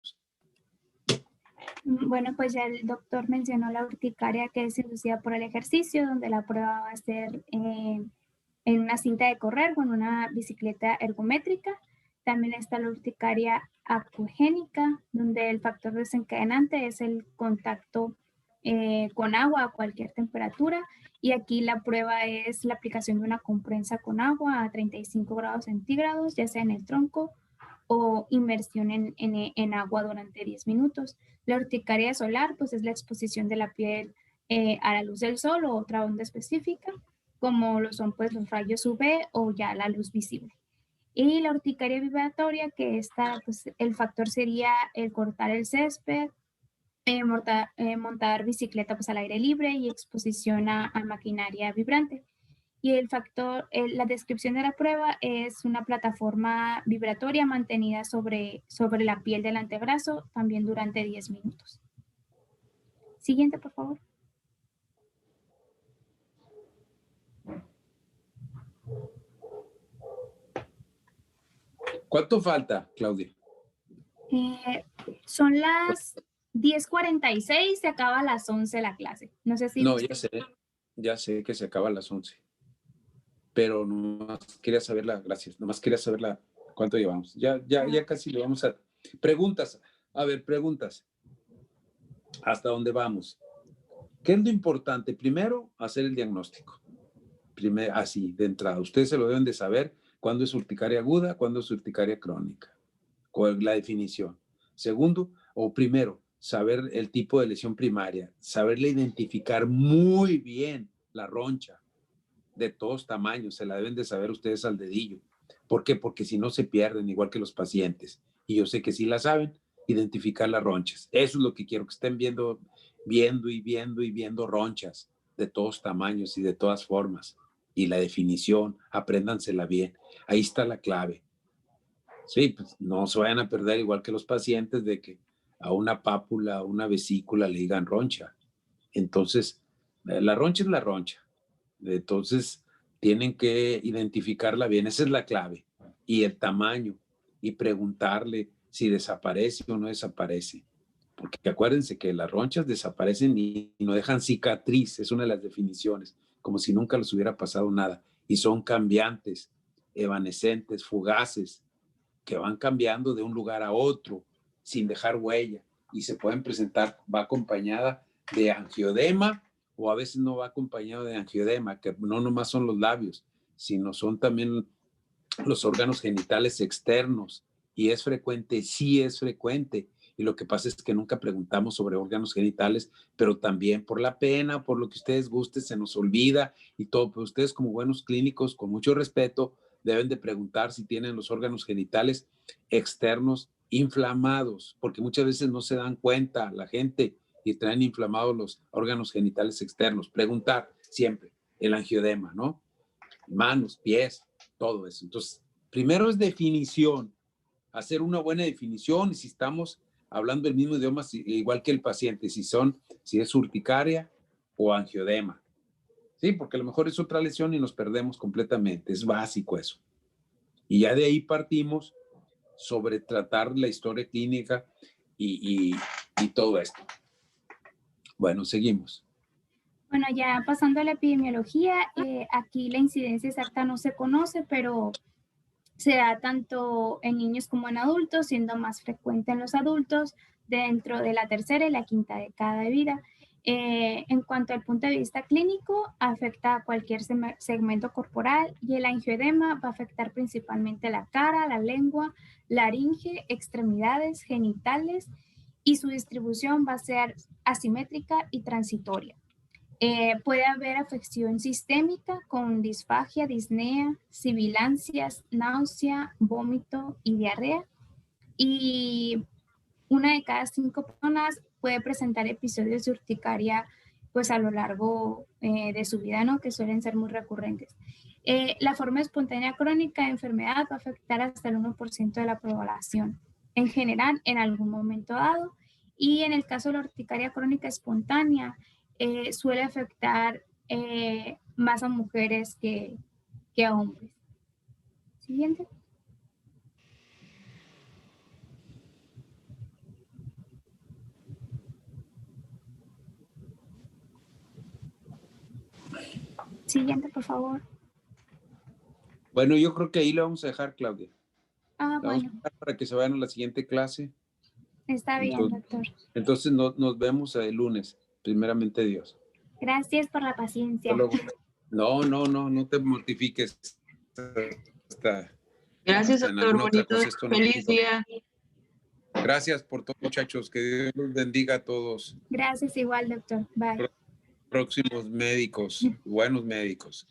Bueno, pues ya el doctor mencionó la urticaria, que es inducida por el ejercicio, donde la prueba va a ser en una cinta de correr o en una bicicleta ergométrica. También está la urticaria acugénica, donde el factor desencadenante es el contacto con agua a cualquier temperatura. Y aquí la prueba es la aplicación de una compresa con agua a 35 grados centígrados, ya sea en el tronco o inmersión en agua durante 10 minutos. La urticaria solar, pues es la exposición de la piel a la luz del sol o otra onda específica, como lo son pues los rayos UV o ya la luz visible. Y la urticaria vibratoria, que esta, pues el factor sería el cortar el césped, montar bicicleta pues al aire libre y exposición a maquinaria vibrante. Y el factor, la descripción de la prueba es una plataforma vibratoria mantenida sobre la piel del antebrazo, también durante 10 minutos. Siguiente, por favor. ¿Cuánto falta, Claudia? Son las 10:46, se acaba a las 11 la clase. No sé si... No, ya sé que se acaba a las 11. Pero nomás quería saberla, gracias, nomás quería saberla cuánto llevamos. Ya casi le vamos a... Preguntas, a ver, preguntas. ¿Hasta dónde vamos? ¿Qué es lo importante? Primero, hacer el diagnóstico. Primero, así, de entrada. Ustedes se lo deben de saber cuándo es urticaria aguda, cuándo es urticaria crónica. ¿Cuál es la definición? Segundo, o primero, saber el tipo de lesión primaria, saberle identificar muy bien la roncha de todos tamaños, se la deben de saber ustedes al dedillo. ¿Por qué? Porque si no se pierden, igual que los pacientes. Y yo sé que sí la saben, identificar las ronchas. Eso es lo que quiero, que estén viendo ronchas de todos tamaños y de todas formas. Y la definición, apréndansela bien. Ahí está la clave. Sí, pues no se vayan a perder igual que los pacientes de que a una pápula, a una vesícula le digan roncha. Entonces, la roncha es la roncha. Entonces, tienen que identificarla bien. Esa es la clave. Y el tamaño. Y preguntarle si desaparece o no desaparece. Porque acuérdense que las ronchas desaparecen y no dejan cicatriz. Es una de las definiciones. Como si nunca les hubiera pasado nada. Y son cambiantes, evanescentes, fugaces, que van cambiando de un lugar a otro sin dejar huella. Y se pueden presentar, va acompañada de angiodema, o a veces no va acompañado de angiodema, que no nomás son los labios, sino son también los órganos genitales externos. Y es frecuente, sí es frecuente. Y lo que pasa es que nunca preguntamos sobre órganos genitales, pero también por la pena, por lo que ustedes gusten, se nos olvida y todo. Pero ustedes como buenos clínicos, con mucho respeto, deben de preguntar si tienen los órganos genitales externos inflamados, porque muchas veces no se dan cuenta la gente y traen inflamados los órganos genitales externos. Preguntar siempre el angiodema, ¿no? Manos, pies, todo eso. Entonces, primero es definición, hacer una buena definición, y si estamos hablando el mismo idioma, igual que el paciente, si es urticaria o angiodema. Sí, porque a lo mejor es otra lesión y nos perdemos completamente. Es básico eso. Y ya de ahí partimos sobre tratar la historia clínica y todo esto. Bueno, seguimos. Bueno, ya pasando a la epidemiología, aquí la incidencia exacta no se conoce, pero se da tanto en niños como en adultos, siendo más frecuente en los adultos dentro de la tercera y la quinta década de vida. En cuanto al punto de vista clínico, afecta a cualquier segmento corporal y el angioedema va a afectar principalmente la cara, la lengua, laringe, extremidades, genitales, y su distribución va a ser asimétrica y transitoria. Puede haber afección sistémica con disfagia, disnea, sibilancias, náusea, vómito y diarrea. Y una de cada 5 personas puede presentar episodios de urticaria pues a lo largo de su vida, ¿no? Que suelen ser muy recurrentes. La forma espontánea crónica de enfermedad va a afectar hasta el 1% de la población en general en algún momento dado, y en el caso de la urticaria crónica espontánea suele afectar más a mujeres que a hombres. Siguiente. Siguiente, por favor. Bueno, yo creo que ahí le vamos a dejar, Claudia. Ah, La vamos bueno, a dejar para que se vayan a la siguiente clase. está bien, doctor. Entonces nos vemos el lunes, primeramente Dios. Gracias por la paciencia. Hasta luego. No te mortifiques. Gracias, hasta en doctor. alguna otra Bonito. cosa esto no Feliz ocupa. día. Gracias por todo, muchachos. Que Dios los bendiga a todos. Gracias igual, doctor. Bye. Próximos médicos, buenos médicos.